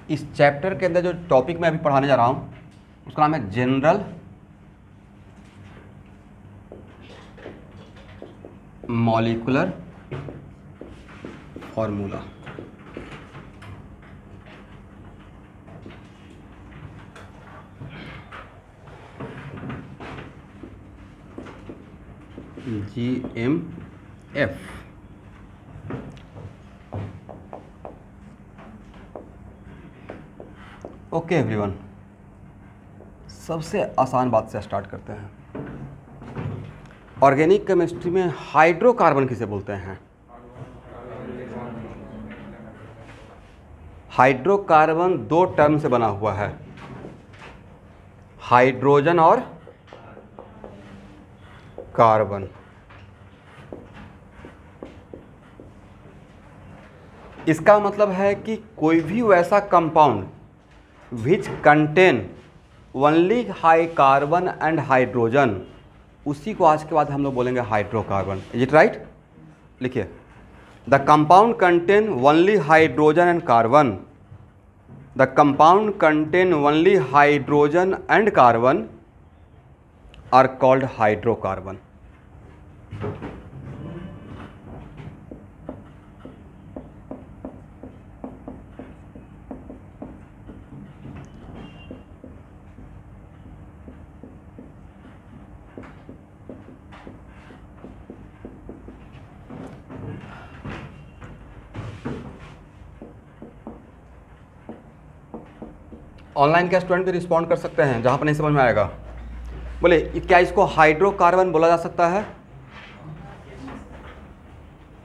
इस चैप्टर के अंदर जो टॉपिक मैं अभी पढ़ाने जा रहा हूँ उसका नाम है general molecular formula. GMF। Okay everyone, सबसे आसान बात से स्टार्ट करते हैं। ऑर्गेनिक केमिस्ट्री में हाइड्रोकार्बन किसे बोलते हैं? हाइड्रोकार्बन दो टर्म से बना हुआ है, हाइड्रोजन और कार्बन। इसका मतलब है कि कोई भी वैसा compound which contain only high carbon and hydrogen, उसी को आज के बाद हम लोग बोलेंगे हाइड्रोकार्बन। Is it right? लिखिए, the compound contain only hydrogen and carbon, the compound contain only hydrogen and carbon are called hydrocarbon. Online के स्टूडेंट भी रिस्पॉन्ड कर सकते हैं जहाँ पर नहीं समझ में आएगा। बोले क्या इसको हाइड्रोकार्बन बोला जा सकता है?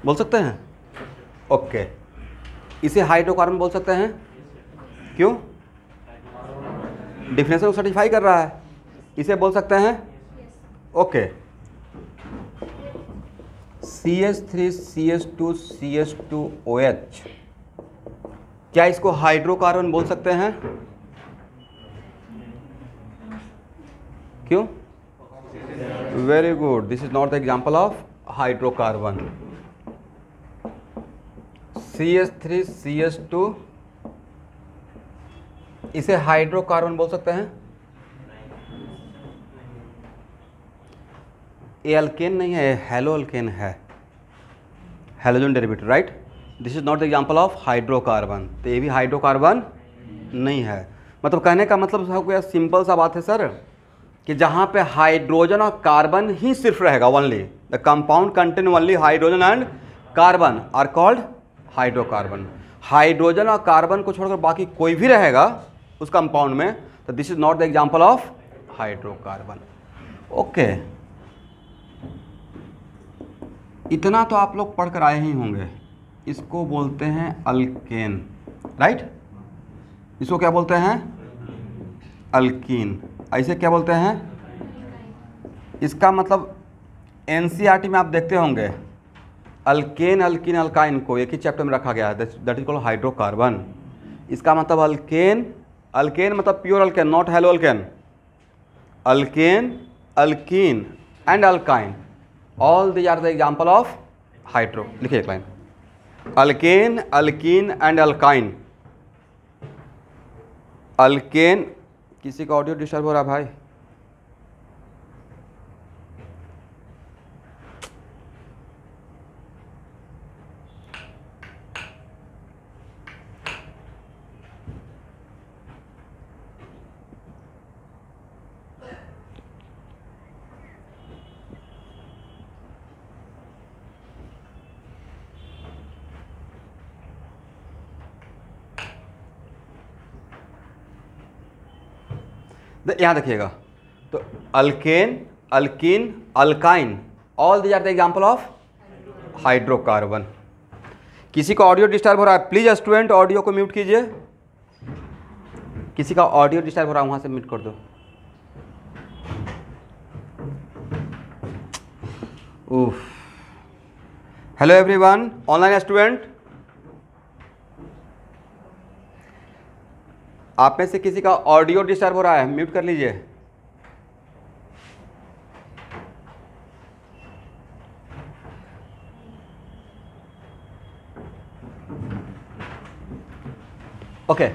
बोल सकते हैं? ओके, इसे हाइड्रोकार्बन बोल सकते हैं। क्यों? डिफिनेशन को सर्टिफाई कर रहा है, इसे बोल सकते हैं। ओके, CH3CH2CH2OH, क्या इसको हाइड्रोकार्बन बोल सकते हैं? क्यों? Very good, this is not the example of hydrocarbon. CH3CH2, इसे हाइड्रोकार्बन बोल सकते हैं? ये अल्केन नहीं है, हेलो अल्केन है, halogen derivative, right? This is not the example of hydrocarbon, तो ये भी हाइड्रोकार्बन नहीं है। मतलब कहने का मतलब हो गया, सिंपल सा बात है सर, कि जहाँ पे हाइड्रोजन और कार्बन ही सिर्फ रहेगा, only the compound contain only hydrogen and carbon are called hydrocarbon. Hydrogen और कार्बन को छोड़कर बाकी कोई भी रहेगा उस कंपाउंड में, तो this is not the example of hydrocarbon. Okay, इतना तो आप लोग पढ़कर आए ही होंगे। इसको बोलते हैं अल्केन, राइट? इसको क्या बोलते हैं? अल्कीन। ऐसे क्या बोलते हैं? इसका मतलब एनसीईआरटी में आप देखते होंगे, अल्केन अल्कीन अल्काइन को एक ही चैप्टर में रखा गया है, दैट इज कॉल्ड हाइड्रोकार्बन। इसका मतलब अल्केन, अल्केन मतलब pure alkane, not halo alkane. Alkane, alkene and alkyne, all these are the example of hydro. लिखिए एक line, alkane alkene and alkyne. Alkane, किसी का ऑडियो डिस्टर्ब हो रहा है भाई? यहाँ देखिएगा, तो alkane alkene alkyne, all these are the example of hydrocarbon. किसी का ऑडियो डिस्टर्ब हो रहा है? प्लीज स्टूडेंट ऑडियो को म्यूट कीजिए। किसी का ऑडियो डिस्टर्ब हो रहा है वहां से म्यूट कर दो। उफ, हेलो एवरीवन, ऑनलाइन स्टूडेंट, आप में से किसी का ऑडियो डिस्टर्ब हो रहा है? म्यूट कर लीजिए। ओके,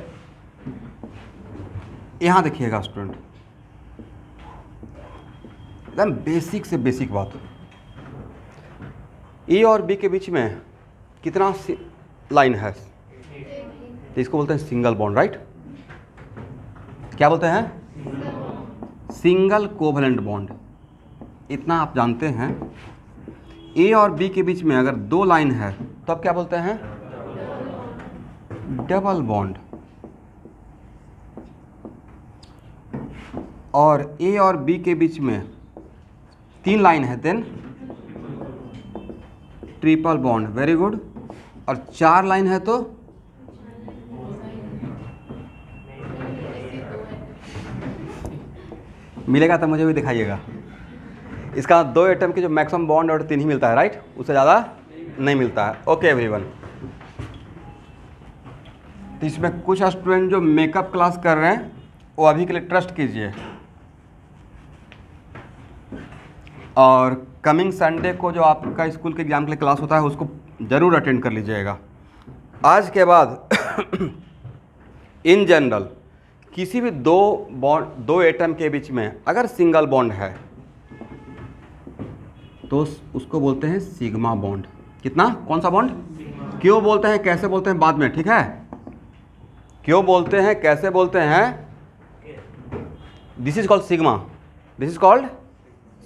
यहाँ देखिएगा स्टूडेंट, एकदम बेसिक से बेसिक बात, ए और बी के बीच में कितना लाइन है, तो इसको बोलते हैं सिंगल बॉन्ड, राइट। क्या बोलते हैं? Single covalent bond. इतना आप जानते हैं। ए और बी के बीच में अगर दो लाइन है तो आप क्या बोलते हैं? Double bond. और ए और बी के बीच में तीन लाइन है then triple bond. Very good. और चार लाइन है तो मिलेगा तो मुझे भी दिखाइएगा। इसका दो एटम के जो मैक्सिमम बॉन्ड और तीन ही मिलता है, राइट, उससे ज़्यादा नहीं मिलता है। ओके एवरीवन, तो इसमें कुछ स्टूडेंट जो मेकअप क्लास कर रहे हैं वो अभी के लिए ट्रस्ट कीजिए, और कमिंग संडे को जो आपका स्कूल के एग्जाम के लिए क्लास होता है उसको ज़रूर अटेंड कर लीजिएगा। आज के बाद इन जनरल किसी भी दो एटम के बीच में अगर सिंगल बॉन्ड है तो उसको बोलते हैं सिग्मा बॉन्ड। कितना? कौन सा बॉन्ड? क्यों बोलते हैं, कैसे बोलते हैं बाद में, ठीक है? क्यों बोलते हैं, कैसे बोलते हैं, this is called sigma, this is called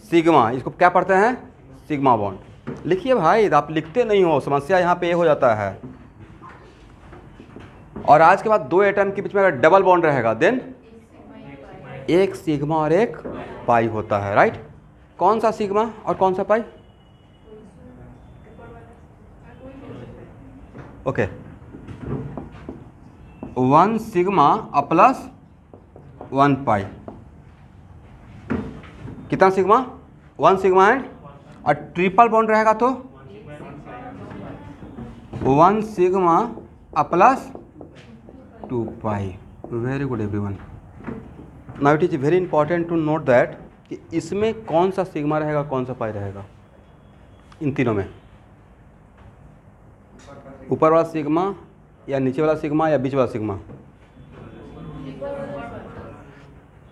sigma. इसको क्या पढ़ते हैं? Sigma bond. लिखिए भाई, आप लिखते नहीं हो, समस्या यहाँ पे ये हो जाता है। और आज के बाद दो एटम के बीच में अगर डबल बॉन्ड रहेगा देन एक सिग्मा और एक पाई होता है, राइट। कौन सा सिग्मा और कौन सा pi? Okay, one sigma plus one pi. कितना सिग्मा? वन सिग्मा एंड, और ट्रिपल बॉन्ड रहेगा तो one sigma plus two pi. Very good everyone. Now it is very important to note that कि इसमें कौन सा सिग्मा रहेगा, कौन सा पाई रहेगा, इन तीनों में ऊपर वाला सिग्मा या नीचे वाला सिग्मा या बीच वाला सिग्मा।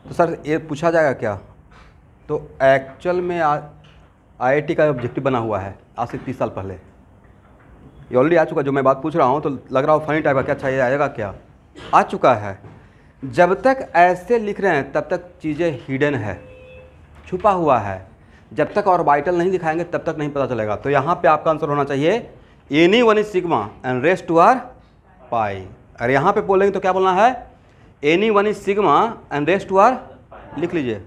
तो सर ये पूछा जाएगा क्या? तो एक्चुअल में आईआईटी का ऑब्जेक्टिव बना हुआ है आज से 30 साल पहले, ये ऑलरेडी आ चुका। जो मैं बात पूछ रहा हूँ तो लग रहा हो फनी टाइप का, क्या चाहिए आएगा, क्या आ चुका है। जब तक ऐसे लिख रहे हैं तब तक चीज़ें हिडन है, छुपा हुआ है। जब तक ऑर्बिटल नहीं दिखाएंगे तब तक नहीं पता चलेगा। तो यहाँ पे आपका आंसर होना चाहिए any one is sigma and rest two are pi. और यहाँ पे बोलेंगे तो क्या बोलना है? Any one is sigma and rest two are, लिख लीजिए।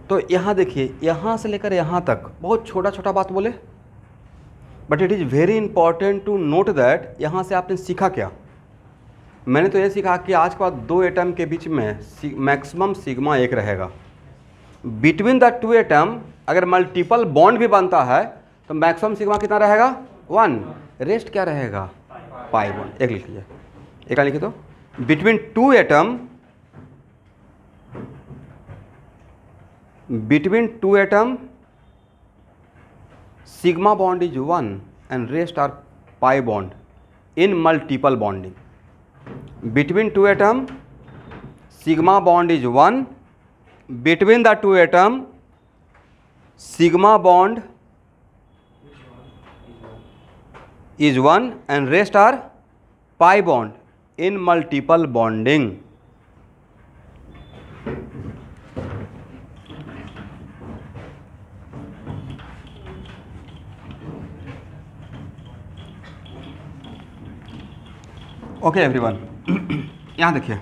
तो यहाँ देखिए, यहाँ से लेकर यहाँ तक बहुत छोटा छोटा बात बोले, but it is very important to note that यहाँ से आपने सीखा क्या। मैंने तो ये सीखा कि आज के बाद दो एटम के बीच में मैक्सिमम सिग्मा एक रहेगा। बिटवीन द टू एटम अगर मल्टीपल बॉन्ड भी बनता है तो मैक्सिमम सिग्मा कितना रहेगा? वन। रेस्ट क्या रहेगा? Pi bond. एक लिख लीजिए, एक लिखिए तो between two atom, between two atom sigma bond is 1 and rest are pi bond in multiple bonding. Between two atom sigma bond is 1, between the two atom sigma bond is 1 and rest are pi bond in multiple bonding. Okay everyone, यहाँ देखिए,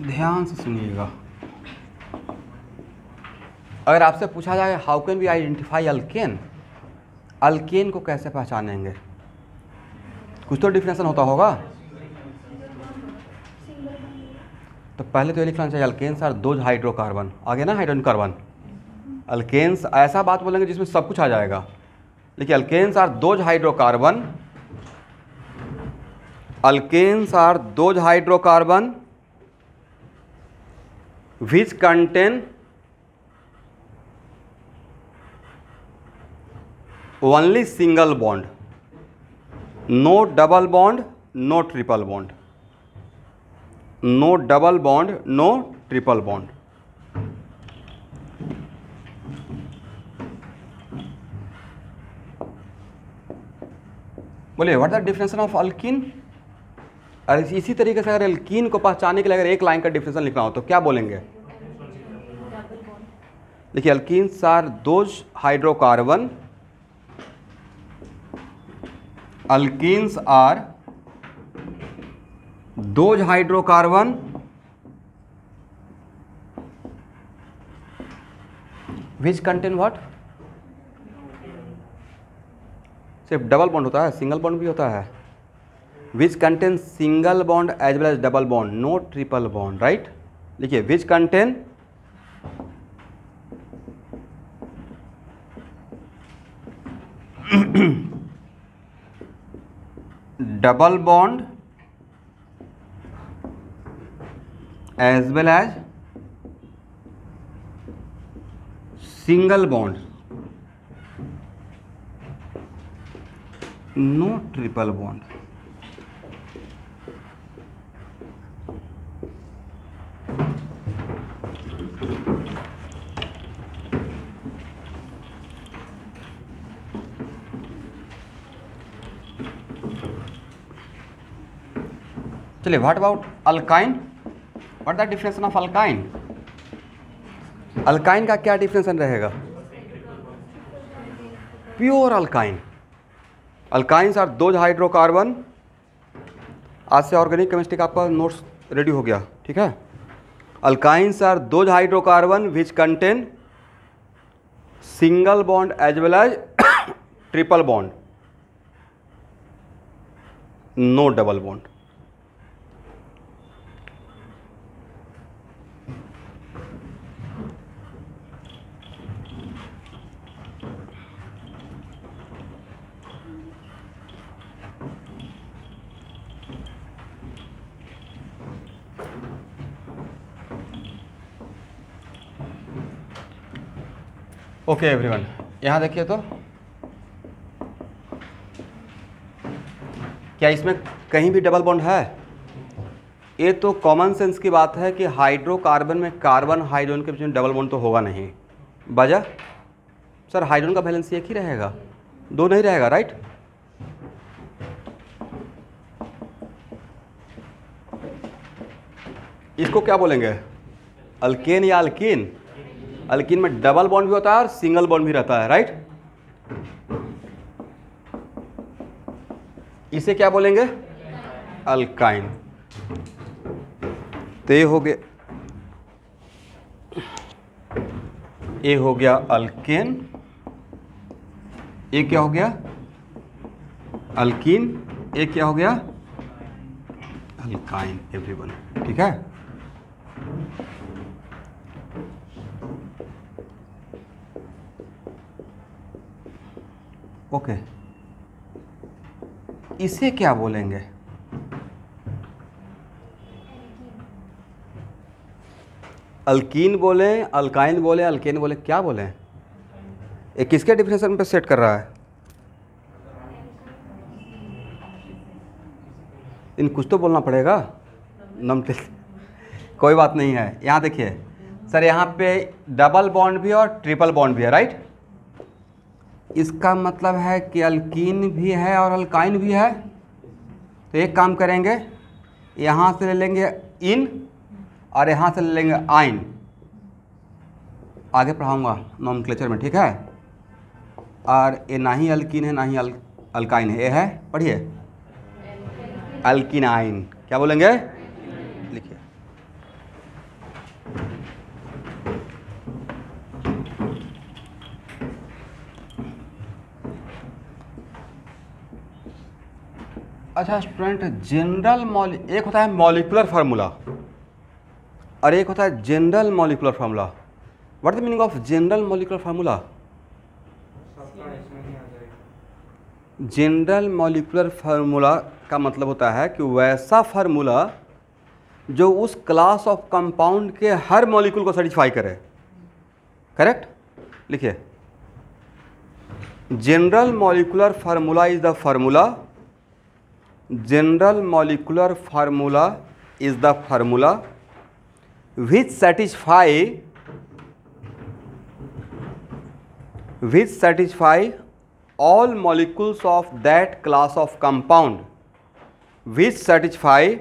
ध्यान से सुनिएगा। अगर आपसे पूछा जाए how can we identify alkane, alkane को कैसे पहचानेंगे? कुछ तो डिफिनेशन होता होगा। तो पहले तो ये लिखना चाहिए अल्केन्स आर दोज हाइड्रोकार्बन। आगे ना हाइड्रोजन कार्बन। अल्केन्स ऐसा बात बोलेंगे जिसमें सब कुछ आ जाएगा, लेकिन alkanes are those hydrocarbon, alkanes are those hydrocarbon which contain only single bond, no double bond, no triple bond, no double bond, no triple bond. बोलिए what the definition of alkene. और इसी तरीके से अगर अल्कीन को पहचानने के लिए अगर एक लाइन का डिफिनेशन लिखना हो तो क्या बोलेंगे? देखिए alkenes are those hydrocarbon, alkenes are those hydrocarbon which contain what? सिर्फ डबल बॉन्ड होता है, सिंगल बॉन्ड भी होता है। Which contain single bond as well as double bond, no triple bond, right. लिखिए which contain double bond as well as single bond, no triple bond. चलिए what about alkyne, what the definition of alkyne? Alkyne का क्या definition रहेगा? Pure alkyne. Alkynes are those hydrocarbon. आज से organic chemistry का आपका notes ready हो गया, ठीक है। Alkynes are those hydrocarbon which contain single bond as well as triple bond, no double bond. Okay everyone, यहाँ देखिए तो क्या इसमें कहीं भी डबल बॉन्ड है? ये तो कॉमन सेंस की बात है कि हाइड्रोकार्बन में कार्बन हाइड्रोजन के बीच में डबल बॉन्ड तो होगा नहीं। वजह सर हाइड्रोजन का बैलेंस एक ही रहेगा, दो नहीं रहेगा, राइट। इसको क्या बोलेंगे? अल्केन या अल्कीन? अल्कीन में डबल बॉन्ड भी होता है और सिंगल बॉन्ड भी रहता है, राइट। इसे क्या बोलेंगे? अल्काइन। तो ये हो गया अल्केन, ये क्या हो गया? अल्कीन, ये क्या हो गया? अल्काइन एवरीवन, ठीक है। ओके इसे क्या बोलेंगे? अल्कीन बोले, अल्काइन बोले, अल्केन बोले, क्या बोले? ये किसके डिफिनेशन पे सेट कर रहा है? इन कुछ तो बोलना पड़ेगा। नमते कोई बात नहीं है। यहाँ देखिए सर, यहाँ पे डबल बॉन्ड भी और ट्रिपल बॉन्ड भी है, राइट। इसका मतलब है कि अल्कीन भी है और अल्काइन भी है। तो एक काम करेंगे, यहाँ से ले लेंगे इन और यहाँ से ले लेंगे आइन। आगे पढ़ाऊँगा नॉमेनक्लेचर में, ठीक है। और ये ना ही अल्कीन है ना ही अल्काइन है, ये है, पढ़िए अल्किनाइन। क्या बोलेंगे? लिखिए अच्छा स्टूडेंट, एक होता है मॉलिक्यूलर फार्मूला और एक होता है general molecular formula. What the meaning of general molecular formula? General molecular formula का मतलब होता है कि वैसा फार्मूला जो उस क्लास ऑफ कंपाउंड के हर मॉलिक्यूल को सेटिस्फाई करे। करेक्ट? लिखिए General molecular formula is the formula. General molecular formula is the formula which satisfy all molecules of that class of compound. Which satisfy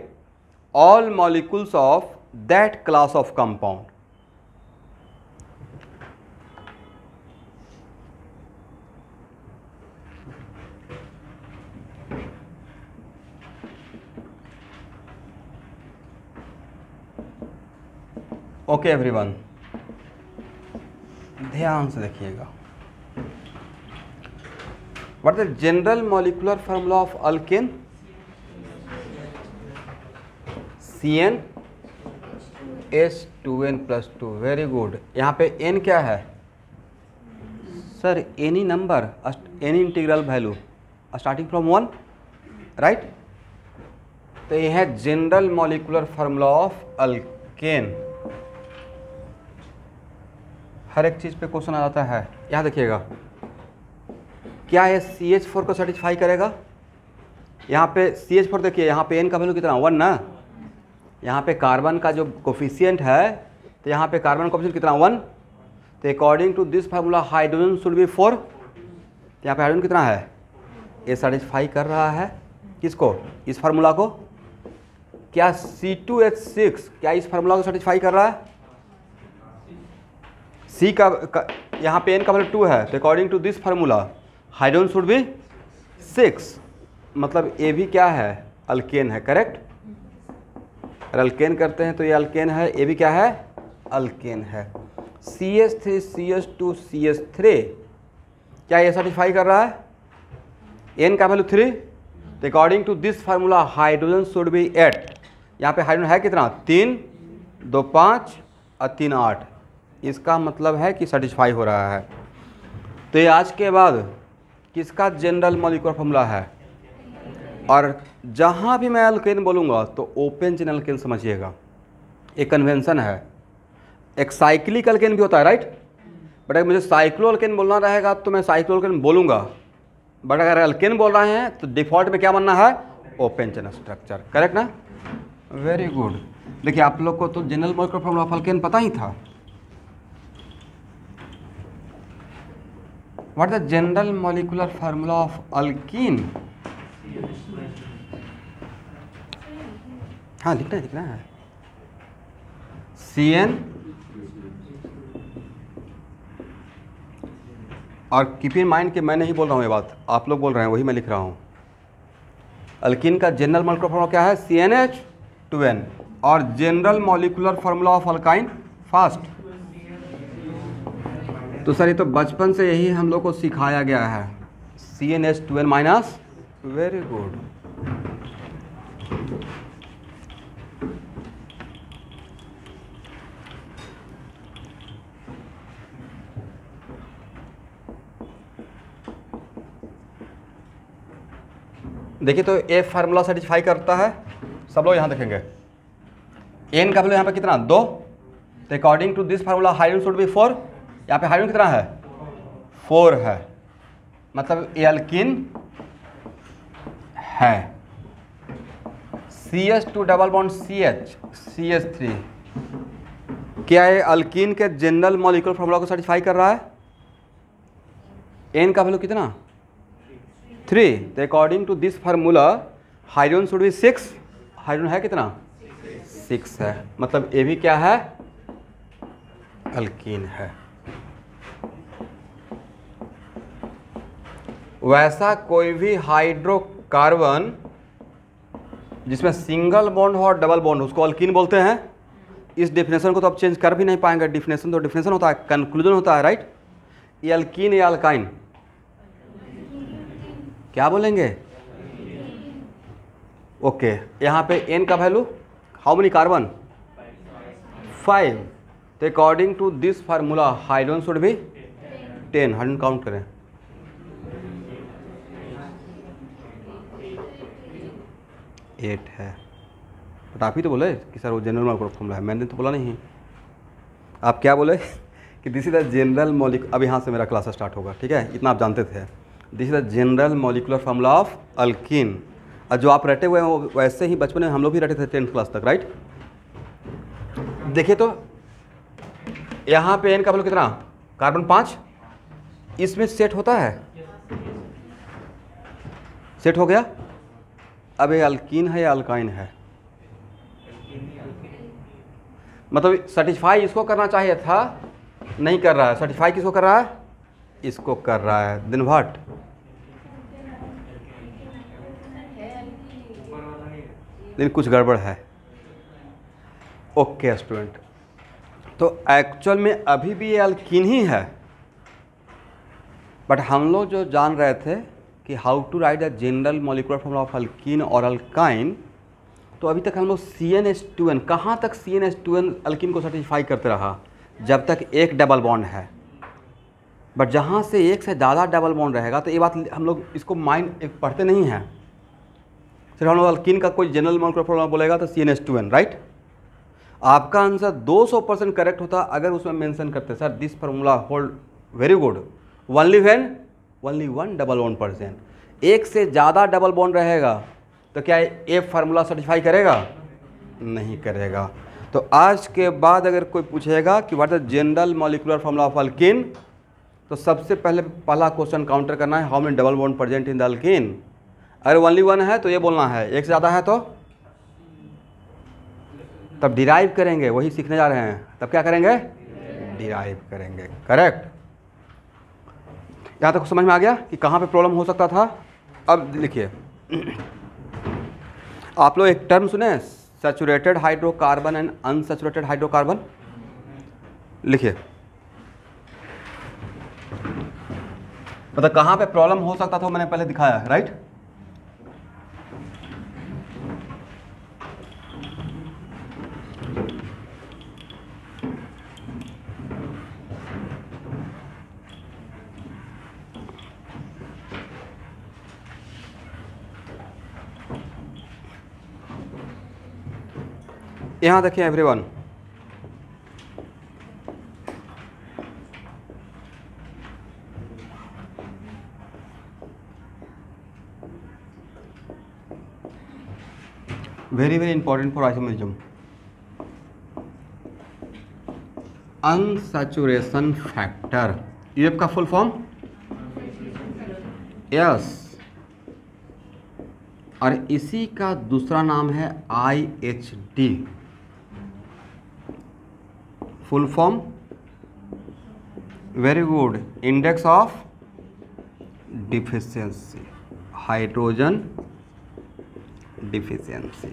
all molecules of that class of compound. Okay everyone, ध्यान से देखिएगा. What is the general molecular formula of alkane? CnH2n+2. Very good. यहाँ पे n क्या है sir? Any number, any integral value starting from 1, right. तो ये है general molecular formula of alkane. हर एक चीज़ पे क्वेश्चन आ जाता है. यहाँ देखिएगा, क्या ये CH4 को सेटिस्फाई करेगा? यहाँ पे CH4 देखिए, यहाँ पे n का वैल्यू कितना 1 ना. यहाँ पे कार्बन का जो कोफिशिएंट है, तो यहाँ पे कार्बन कोफिशिएंट कितना 1. तो according to this formula hydrogen should be 4. यहाँ पे हाइड्रोजन कितना है? ये सेटिस्फाई कर रहा है किसको? इस फार्मूला को. क्या C2H6 क्या इस फार्मूला को सेटिस्फाई कर रहा है? C का यहाँ पे n का वैल्यू 2 है, तो according to this formula hydrogen should be 6. मतलब ये भी क्या है? अल्केन है. करेक्ट. अगर अल्केन करते हैं तो ये अल्केन है. ये भी क्या है? अल्केन है. CH3 CH2 CH3 क्या ये सेटिस्फाई कर रहा है? n का वैल्यू 3, तो according to this formula hydrogen should be 8. यहाँ पे हाइड्रोजन है कितना? 3, 2 5 और 3 8. इसका मतलब है कि सेटिस्फाई हो रहा है. तो ये आज के बाद किसका जनरल मॉलिक्यूलर फार्मूला है? और जहाँ भी मैं अल्केन बोलूँगा तो ओपन चेन अल्केन समझिएगा. एक कन्वेंशन है. एक साइक्लिक अल्केन भी होता है, राइट. बट अगर मुझे साइक्लो अल्केन बोलना रहेगा तो मैं साइक्लो अल्केन बोलूँगा. बट अगर अल्केन बोल रहे हैं तो डिफ़ॉल्ट में क्या बनना है? Open chain structure. करेक्ट ना? Very good. देखिए, आप लोग को तो general molecular formula of alkane पता ही था. What is the general molecular formula of alkene? हाँ, लिखना है. Cn. और कीप इन माइंड कि मैं नहीं बोल रहा हूँ ये बात, आप लोग बोल रहे हैं, वही मैं लिख रहा हूँ. अल्कीन का जनरल मॉलिक्यूलर फार्मूला क्या है? CnH2n. और general molecular formula of alkyne fast. तो सर ये तो बचपन से यही हम लोग को सिखाया गया है. CnH2n-. Very good. देखिए, तो ये फार्मूला सेटिस्फाई करता है. सब लोग यहाँ देखेंगे. n का वैल्यू यहाँ पे कितना? 2. तो according to this formula hydrogen should be 4. यहाँ पे हाइड्रोजन कितना है? 4 है. मतलब ये अल्कीन है. CH2 double bond CH CH3 क्या ये अल्कीन के जनरल मॉलिक्यूलर फार्मूला को सेटिस्फाई कर रहा है? n का वैल्यू कितना? 3. तो according to this formula hydrogen should be 6. Hydrogen है कितना? 6 है. मतलब ये भी क्या है? अल्कीन है. वैसा कोई भी हाइड्रोकार्बन जिसमें सिंगल बॉन्ड हो और डबल बॉन्ड हो उसको अल्कीन बोलते हैं. इस डेफिनेशन को तो आप चेंज कर भी नहीं पाएंगे. डेफिनेशन तो डेफिनेशन होता है, कंक्लूजन होता है, राइट. ये अल्कीन या अल्काइन क्या बोलेंगे? ओके. यहाँ पे n का वैल्यू हाउ मेनी कार्बन? 5. तो according to this formula hydrogen should be 10. Hydrogen count करें. 8 है. बट आप ही तो बोले कि सर वो जनरल मॉलिक्यूलर फार्मूला है. मैंने तो बोला नहीं. आप क्या बोले? कि this is the general molecular, अब यहाँ से मेरा क्लास स्टार्ट होगा, ठीक है, इतना आप जानते थे। This is the general molecular formula of alkene. और जो आप रटे हुए हैं वो वैसे ही बचपन में हम लोग भी रटे थे 10th क्लास तक, राइट। देखिए तो यहाँ पे n का वैल्यू कितना, कार्बन 5, इसमें सेट होता है, सेट हो गया। अब ये अल्कीन है या अल्काइन है, मतलब सर्टिफाई इसको करना चाहिए था, नहीं कर रहा है। सर्टिफाई किसको कर रहा है, इसको कर रहा है। देन व्हाट, लेकिन कुछ गड़बड़ है। ओके स्टूडेंट, तो एक्चुअल में अभी भी ये अल्कीन ही है, बट हम लोग जो जान रहे थे कि how to write the general molecular formula of alkene और अल्काइन, तो अभी तक हम लोग CnH2n, कहाँ तक CnH2n अल्कीन को सर्टिफाई करते रहा, जब तक एक डबल बॉन्ड है। बट जहाँ से एक से ज़्यादा डबल बॉन्ड रहेगा तो ये बात हम लोग इसको माइंड पढ़ते नहीं हैं। सिर्फ हम लोग अल्कीन का कोई जनरल मॉलिक्यूलर फॉर्मूला बोलेगा तो CnH2n, राइट। आपका आंसर 200% करेक्ट होता अगर उसमें मेंशन करते sir this formula hold very good only when only one double bond percent. एक से ज़्यादा डबल बॉन्ड रहेगा तो क्या ये फार्मूला सर्टिफाई करेगा, नहीं करेगा। तो आज के बाद अगर कोई पूछेगा कि what is general molecular formula of alkyne, तो सबसे पहला क्वेश्चन काउंटर करना है, how many double bond present in the alkyne. अगर ओनली वन है तो ये बोलना है, एक से ज़्यादा है तो तब डिराइव करेंगे, वही सीखने जा रहे हैं। तब क्या करेंगे, डिराइव करेंगे, करेक्ट। यहाँ तक समझ में आ गया कि कहाँ पे प्रॉब्लम हो सकता था। अब लिखिए, आप लोग एक टर्म सुने, saturated hydrocarbon and unsaturated hydrocarbon. लिखिए, मतलब कहाँ पे प्रॉब्लम हो सकता था मैंने पहले दिखाया है, राइट। यहाँ देखिए everyone, very very important for isomerism, unsaturation factor, UF का फुल फॉर्म यस, और इसी का दूसरा नाम है IHD, full form very good, index of deficiency, hydrogen deficiency.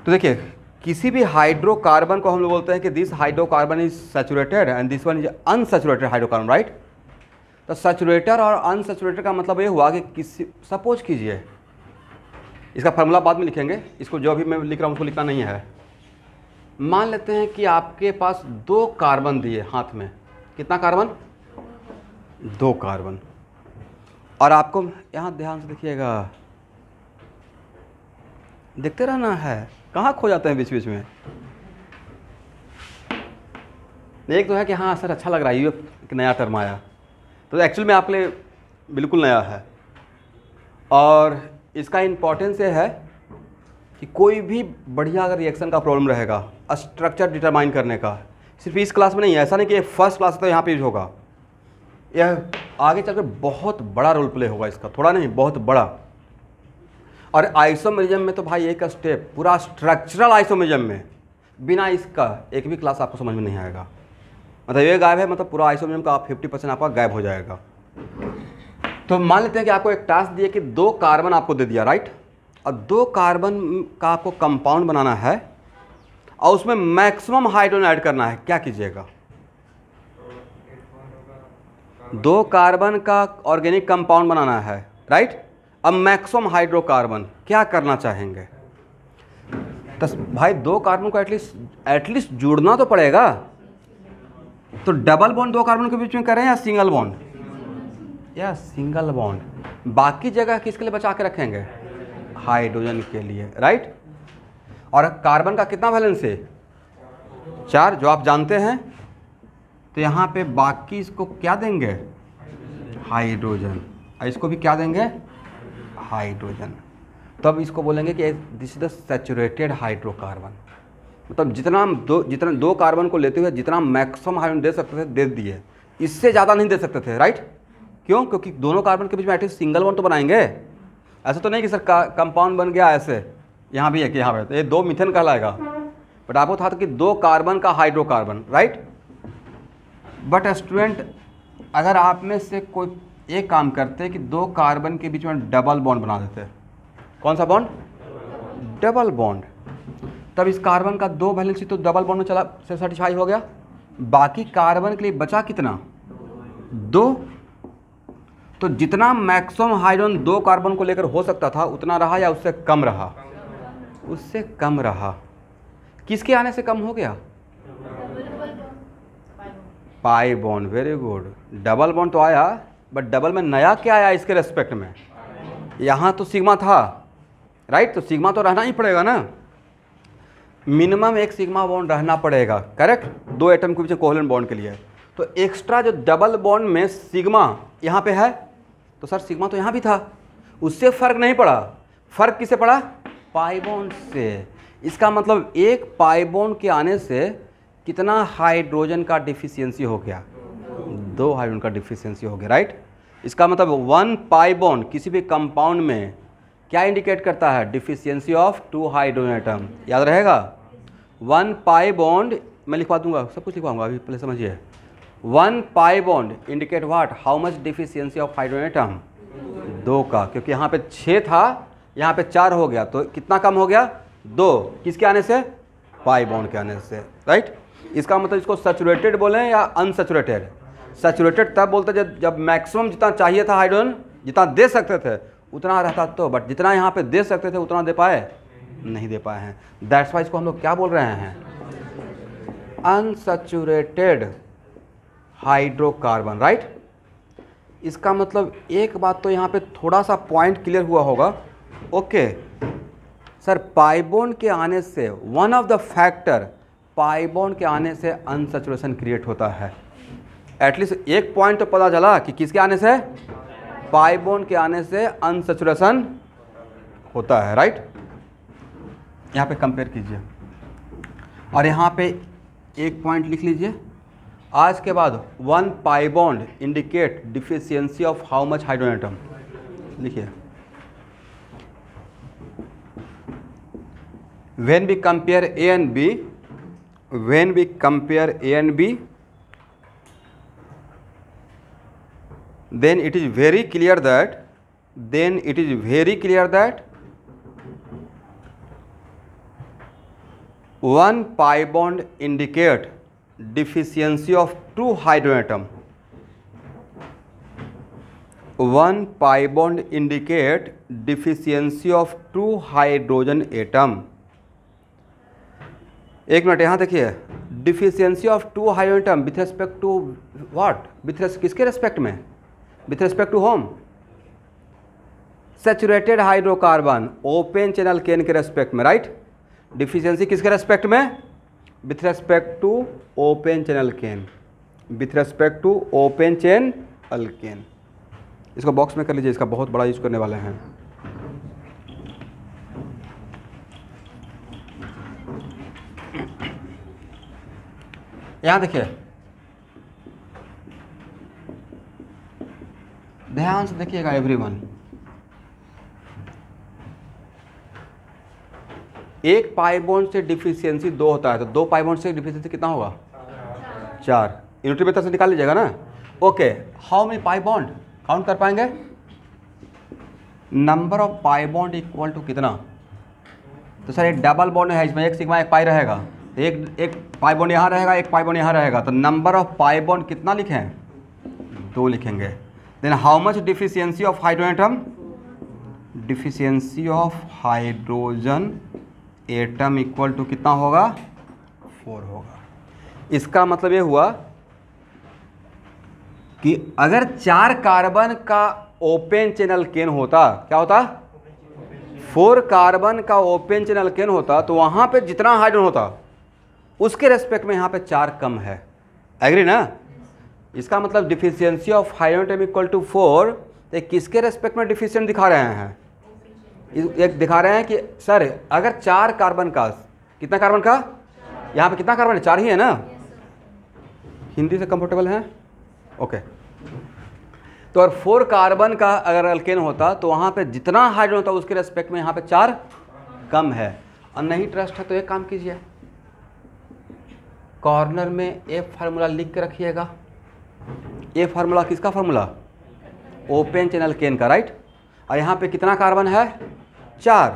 तो देखिए, किसी भी हाइड्रोकार्बन को हम लोग बोलते हैं कि this hydrocarbon is saturated and this one is unsaturated hydrocarbon, right. तो सैचुरेटर और अनसैचुरेटेड का मतलब ये हुआ कि किसी, सपोज कीजिए, इसका फार्मूला बाद में लिखेंगे, इसको जो भी मैं लिख रहा हूँ उसको लिखना नहीं है। मान लेते हैं कि आपके पास 2 कार्बन दिए हाथ में, कितना कार्बन, 2 कार्बन, और आपको यहाँ ध्यान से देखिएगा, देखते रहना है, कहाँ खो जाते हैं बीच बीच में। एक तो है कि हाँ सर अच्छा लग रहा है, ये एक नया टर्म आया, तो एक्चुअल में आपके लिए बिल्कुल नया है। और इसका इम्पोर्टेंस ये है कि कोई भी बढ़िया अगर रिएक्शन का प्रॉब्लम रहेगा स्ट्रक्चर डिटरमाइन करने का, सिर्फ इस क्लास में नहीं है, ऐसा नहीं कि फर्स्ट क्लास तो यहाँ पे यूज होगा, यह आगे चलकर बहुत बड़ा रोल प्ले होगा इसका, थोड़ा नहीं बहुत बड़ा। और आइसोमेरिज्म में तो भाई एक स्टेप, पूरा स्ट्रक्चरल आइसोमेरिज्म में बिना इसका एक भी क्लास आपको समझ में नहीं आएगा। मतलब ये गायब है, मतलब पूरा आइसोमेरिज्म का 50% आपका गायब हो जाएगा। तो मान लेते हैं कि आपको एक टास्क दिए कि 2 कार्बन आपको दे दिया, राइट, और 2 कार्बन का आपको कंपाउंड बनाना है और उसमें मैक्सिमम हाइड्रोजन ऐड करना है। क्या कीजिएगा, 2 कार्बन का ऑर्गेनिक कंपाउंड बनाना है, राइट। अब मैक्सिमम हाइड्रोकार्बन क्या करना चाहेंगे, तो भाई 2 कार्बन को एटलीस्ट जोड़ना तो पड़ेगा। तो डबल बॉन्ड 2 कार्बन के बीच में करें या सिंगल बॉन्ड, या सिंगल बॉन्ड। बाकी जगह किसके लिए बचा के रखेंगे, हाइड्रोजन के लिए, राइट। और कार्बन का कितना वैलेंस है? 4, जो आप जानते हैं। तो यहाँ पे बाकी इसको क्या देंगे? हाइड्रोजन। इसको भी क्या देंगे? हाइड्रोजन। तब इसको बोलेंगे कि this is the saturated hydrocarbon. मतलब जितना हम दो कार्बन को लेते हुए जितना मैक्सिमम हाइड्रोजन दे सकते थे दे दिए, इससे ज़्यादा नहीं दे सकते थे, राइट? क्यों? क्योंकि दोनों कार्बन के बीच में एटलीस्ट सिंगल बॉन्ड तो बनाएंगे। ऐसा तो नहीं कि सर कंपाउंड बन गया ऐसे, यहाँ भी है कि यहाँ पे तो ये 2 मीथेन कहलाएगा, बट आपको था कि 2 कार्बन का हाइड्रोकार्बन, राइट? बट स्टूडेंट, अगर आप में से कोई एक काम करते कि 2 कार्बन के बीच में डबल बॉन्ड बना देते। कौन सा बॉन्ड? Double bond. तब इस कार्बन का 2 वैलेंसी तो डबल बॉन्ड में चला से सेटिस्फाई हो गया। बाकी कार्बन के लिए बचा कितना? 2। तो जितना मैक्सिमम हाइड्रोजन 2 कार्बन को लेकर हो सकता था उतना रहा या उससे कम रहा? उससे कम रहा। किसके आने से कम हो गया? Pi bond. Very good. Double bond तो आया, बट डबल में नया क्या आया इसके रेस्पेक्ट में? यहाँ तो सिग्मा था, राइट? तो सिग्मा तो रहना ही पड़ेगा ना, मिनिमम 1 सिग्मा बॉन्ड रहना पड़ेगा, करेक्ट? 2 एटम के बीच में कोवलेंट बॉन्ड के लिए। तो एक्स्ट्रा जो डबल बॉन्ड में सिग्मा यहाँ पे है, तो सर सिग्मा तो यहाँ भी था, उससे फर्क नहीं पड़ा। फर्क किससे पड़ा? पाई बॉन्ड से। इसका मतलब एक पाई बॉन्ड के आने से कितना हाइड्रोजन का डिफिशियंसी हो गया? 2 हाइड्रोजन का डिफिशियंसी हो गया, राइट? इसका मतलब 1 पाई बॉन्ड किसी भी कंपाउंड में क्या इंडिकेट करता है? Deficiency of 2 hydrogen atom. याद रहेगा? 1 पाई बॉन्ड, मैं लिखवा दूंगा, सब कुछ लिखवाऊंगा, अभी पहले समझिए। 1 pi bond indicate what? How much deficiency of hydrogen atom? 2 का, क्योंकि यहाँ पे 6 था, यहाँ पे 4 हो गया, तो कितना कम हो गया? 2। किसके आने से? पाई बॉन्ड के आने से, राइट? इसका मतलब इसको सैचुरेटेड बोलें या अनसैचुरेटेड? सैचुरेटेड तब बोलते जब मैक्सिमम जितना चाहिए था हाइड्रोजन, जितना दे सकते थे उतना रहता तो, बट जितना यहाँ पे दे सकते थे उतना दे पाए नहीं, दे पाए हैं। दैट्स वाई इसको हम लोग क्या बोल रहे हैं? Unsaturated hydrocarbon, right? इसका मतलब एक बात तो यहाँ पे थोड़ा सा पॉइंट क्लियर हुआ होगा। ओके सर, पाई बॉन्ड के आने से one of the factor, pi bond के आने से अनसैचुरेशन क्रिएट होता है। एटलीस्ट एक पॉइंट तो पता चला कि किसके आने से? पाई बॉन्ड के आने से अनसैचुरेशन होता है, राइट? यहाँ पे कंपेयर कीजिए और यहाँ पे एक पॉइंट लिख लीजिए। आज के बाद 1 pi bond indicate deficiency of how much hydrogen atom? लिखिए। When we compare A and B, when we compare A and B, then it is very clear that, then it is very clear that 1 pi bond indicate deficiency of 2 hydrogen atom. 1 pi bond indicate deficiency of 2 hydrogen atom. एक मिनट, यहाँ देखिए, deficiency of 2 hydrogen atom with respect to what? किसके respect में? With respect to whom? Saturated hydrocarbon open chain alkane के respect में, right? Deficiency किसके respect में? With respect to open chain alkane, with respect to open chain alkane. इसको box में कर लीजिए, इसका बहुत बड़ा यूज करने वाले हैं। यहाँ देखिए, ध्यान से देखिएगा एवरीवन। एक पाई बॉन्ड से डिफिशियंसी 2 होता है, तो 2 पाई बॉन्ड से डिफिशियंसी कितना होगा? 4। यूनिटरी मेथड से निकाल लीजिएगा ना। Okay, how many pi bond count कर पाएंगे? Number of pi bond equal to कितना? तो सर एक डबल बॉन्ड है, इसमें 1 सिग्मा 1 पाई रहेगा, एक पाई बॉन्ड यहाँ रहेगा, एक पाई बॉन्ड यहाँ रहेगा, तो नंबर ऑफ पाई बॉन्ड कितना लिखें? 2 लिखेंगे। Then how much deficiency of hydrogen atom? Deficiency of hydrogen atom equal to कितना होगा? 4 होगा। इसका मतलब ये हुआ कि अगर 4 कार्बन का ओपन चैनल केन होता, क्या होता? 4 कार्बन का ओपन चेन अल्केन होता तो वहाँ पे जितना हाइड्रोजन होता उसके रेस्पेक्ट में यहाँ पे 4 कम है। एग्री ना? इसका मतलब deficiency of hydrogen equal to 4, तो किसके रेस्पेक्ट में डिफिशियंट दिखा रहे हैं? एक दिखा रहे हैं कि सर अगर 4 कार्बन का, कितना कार्बन का, यहाँ पे कितना कार्बन है? 4 ही है ना? हिंदी से कंफर्टेबल है? ओके। तो अगर 4 कार्बन का अगर अल्केन होता तो वहाँ पे जितना हाइड्रोजन होता उसके रेस्पेक्ट में यहाँ पे 4 कम है। और नहीं ट्रस्ट है तो एक काम कीजिए, कॉर्नर में ए फार्मूला लिख के रखिएगा। ए फार्मूला किसका फार्मूला? ओपन चेन अल्केन का, राइट। और यहाँ पे कितना कार्बन है? 4।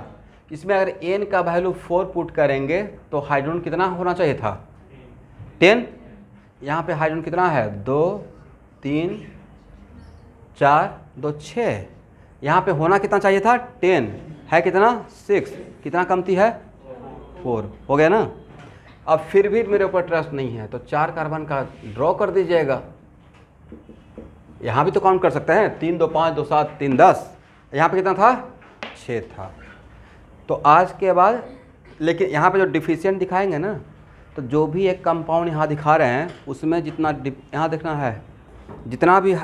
इसमें अगर एन का वैल्यू 4 पुट करेंगे तो हाइड्रोजन कितना होना चाहिए था? 10। यहाँ पे हाइड्रोजन कितना है? 2 3 4 2 6। यहाँ पे होना कितना चाहिए था? 10 है कितना? 6। कितना कमती है? 4। हो गया ना? अब फिर भी मेरे ऊपर ट्रस्ट नहीं है तो 4 कार्बन का ड्रॉ कर दीजिएगा। यहाँ भी तो काउंट कर सकते हैं, 3 2 5 2 7 3 10। यहाँ पे कितना था? 6 था। तो आज के बाद, लेकिन यहाँ पे जो डिफिशिएंट दिखाएंगे ना, तो जो भी एक कंपाउंड यहाँ दिखा रहे हैं उसमें जितना यहाँ देखना है, जितना भी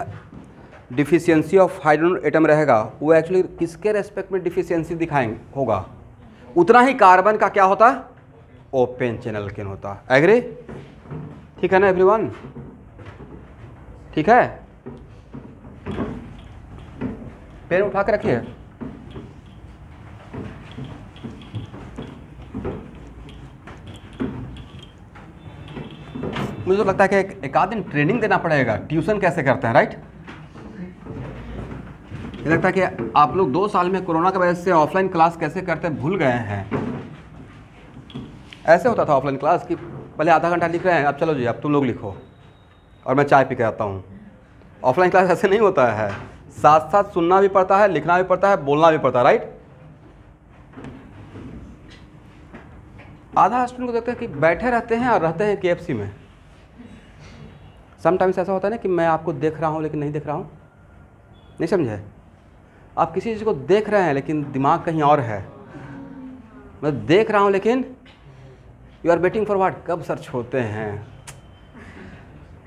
डिफिशियंसी ऑफ हाइड्रोजन एटम रहेगा वो एक्चुअली किसके रेस्पेक्ट में डिफिशियंसी दिखाएंगे होगा, उतना ही कार्बन का क्या होता? ओपन चेन अल्केन होता। एग्री? ठीक है ना एवरीवन? ठीक है? पेन उठा के रखिए। मुझे तो लगता है कि एक आध दिन ट्रेनिंग देना पड़ेगा, ट्यूशन कैसे करते हैं, राइट। ये लगता है कि आप लोग 2 साल में कोरोना की वजह से ऑफलाइन क्लास कैसे करते हैं भूल गए हैं। ऐसे होता था ऑफलाइन क्लास कि पहले आधा घंटा लिख रहे हैं, अब चलो जी अब तुम लोग लिखो और मैं चाय पी के आता हूँ। ऑफलाइन क्लास ऐसे नहीं होता है, साथ साथ सुनना भी पड़ता है, लिखना भी पड़ता है, बोलना भी पड़ता है, राइट। आधा स्टूडेंट को देखते हैं कि बैठे रहते हैं और रहते हैं KFC में। समटाइम्स ऐसा होता है ना कि मैं आपको देख रहा हूँ लेकिन नहीं देख रहा हूँ, नहीं समझे? आप किसी चीज़ को देख रहे हैं लेकिन दिमाग कहीं और है। मैं देख रहा हूँ लेकिन you are waiting for what, कब सर छोड़ते हैं,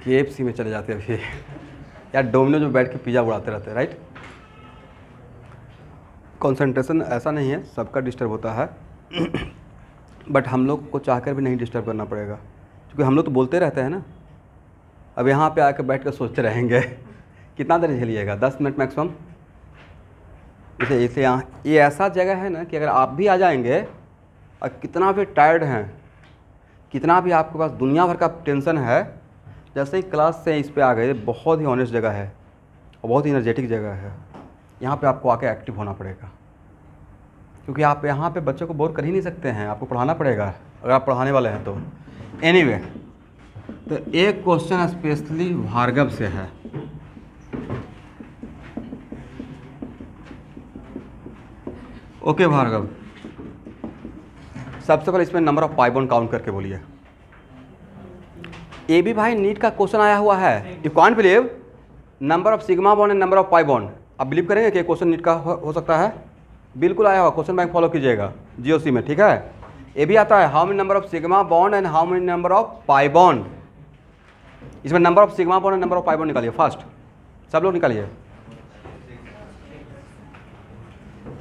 KFC में चले जाते हैं अभी या डोमिनोज में बैठ के पिज़्ज़ा उड़ाते रहते हैं, राइट। कंसंट्रेशन ऐसा नहीं है, सबका डिस्टर्ब होता है बट हम लोग को चाहकर भी नहीं डिस्टर्ब करना पड़ेगा क्योंकि हम लोग तो बोलते रहते हैं ना। अब यहाँ पे आकर बैठ कर सोचते रहेंगे कितना देर झेलिएगा? 10 मिनट मैक्सिमम। इसे यहाँ ये ऐसा जगह है ना कि अगर आप भी आ जाएंगे और कितना भी टायर्ड हैं, कितना भी आपके पास दुनिया भर का टेंशन है, जैसे ही क्लास से इस पे आ गए, बहुत ही ऑनेस्ट जगह है और बहुत ही एनर्जेटिक जगह है। यहाँ पे आपको आके एक्टिव होना पड़ेगा क्योंकि आप यहाँ पे बच्चों को बोर कर ही नहीं सकते हैं, आपको पढ़ाना पड़ेगा अगर आप पढ़ाने वाले हैं तो। एनीवे, तो एक क्वेश्चन स्पेशली भार्गव से है। ओके भार्गव, सबसे पहले इसमें number of pi bond count करके बोलिए। ये भी भाई नीट का क्वेश्चन आया हुआ है। You can't believe number of sigma bond and number of pi bond. आप बिलीव करेंगे कि क्वेश्चन नीट का हो सकता है? बिल्कुल आया हुआ, क्वेश्चन बैंक फॉलो कीजिएगा GOC में, ठीक है। ये भी आता है how many number of sigma bond and how many number of pi bond. इसमें number of sigma bond and number of pi bond निकालिए फास्ट, सब लोग निकालिए।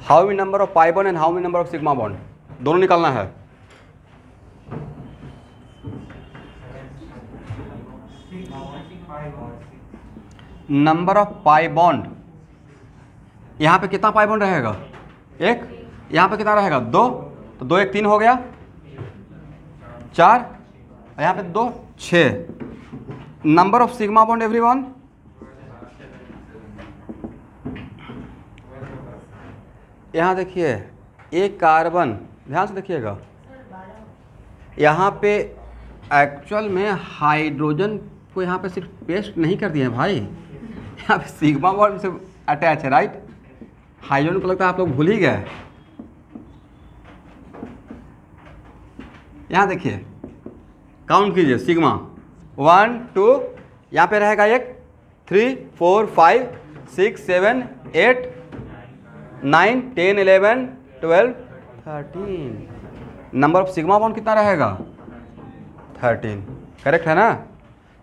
How many number of pi bond and how many number of sigma bond, दोनों निकालना है। Number of pi bond, यहाँ पे कितना पाई बॉन्ड रहेगा? 1। यहाँ पे कितना रहेगा? 2। तो 2 1 3 हो गया, 4। यहाँ पे 2 6। Number of sigma bond everyone, यहाँ देखिए एक कार्बन, ध्यान से देखिएगा, यहाँ पे एक्चुअल में हाइड्रोजन को यहाँ पे सिर्फ पेस्ट नहीं कर दिए हैं भाई, यहाँ पे सिग्मा बॉन्ड से अटैच है, राइट। हाइड्रोजन को लगता है आप लोग भूल ही गए। यहाँ देखिए काउंट कीजिए, सिग्मा 1 2, यहाँ पे रहेगा 1 3 4 5 6 7 8 9 10 11 12 13। नंबर ऑफ सिग्मा बॉन्ड कितना रहेगा? 13। करेक्ट है ना?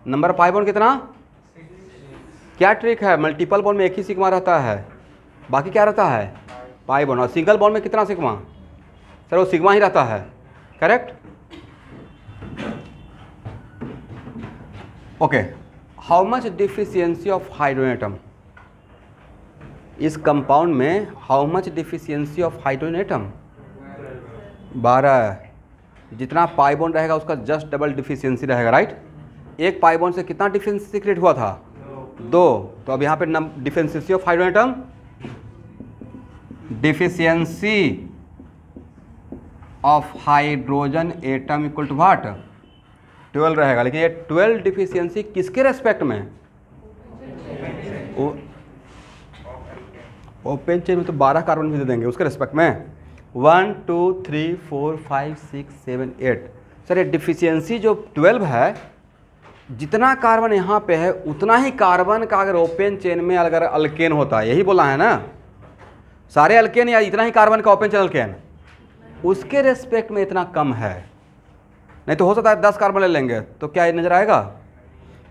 नंबर ऑफ पाई बॉन्ड कितना? क्या ट्रिक है, मल्टीपल बॉन्ड में एक ही सिग्मा रहता है, बाकी क्या रहता है? Pi bond. और सिंगल बॉन्ड में कितना सिग्मा? सर वो सिग्मा ही रहता है। Correct. Okay, how much deficiency of hydrogen atom? इस कंपाउंड में how much deficiency of hydrogen atom? 12। जितना पाई बॉन्ड रहेगा उसका जस्ट डबल डिफिशियंसी रहेगा, राइट? एक पाई बॉन्ड से कितना डिफिशियंसी क्रिएट हुआ था? 2। तो अब यहाँ पे deficiency of hydrogen atom, deficiency of hydrogen atom equal to what? 12 रहेगा। लेकिन ये 12 डिफिशियंसी किसके रेस्पेक्ट में? ओपन चेन में तो 12 कार्बन भी दे देंगे, उसके रेस्पेक्ट में 1 2 3 4 5 6 7 8। सर ये डिफिशियंसी जो 12 है, जितना कार्बन यहाँ पे है उतना ही कार्बन का अगर ओपन चेन में अगर अल्केन होता है, यही बोला है ना, सारे अल्केन या इतना ही कार्बन का ओपन चेन अल्केन, उसके रेस्पेक्ट में इतना कम है। नहीं तो हो सकता है 10 कार्बन ले लेंगे तो क्या ये नजर आएगा?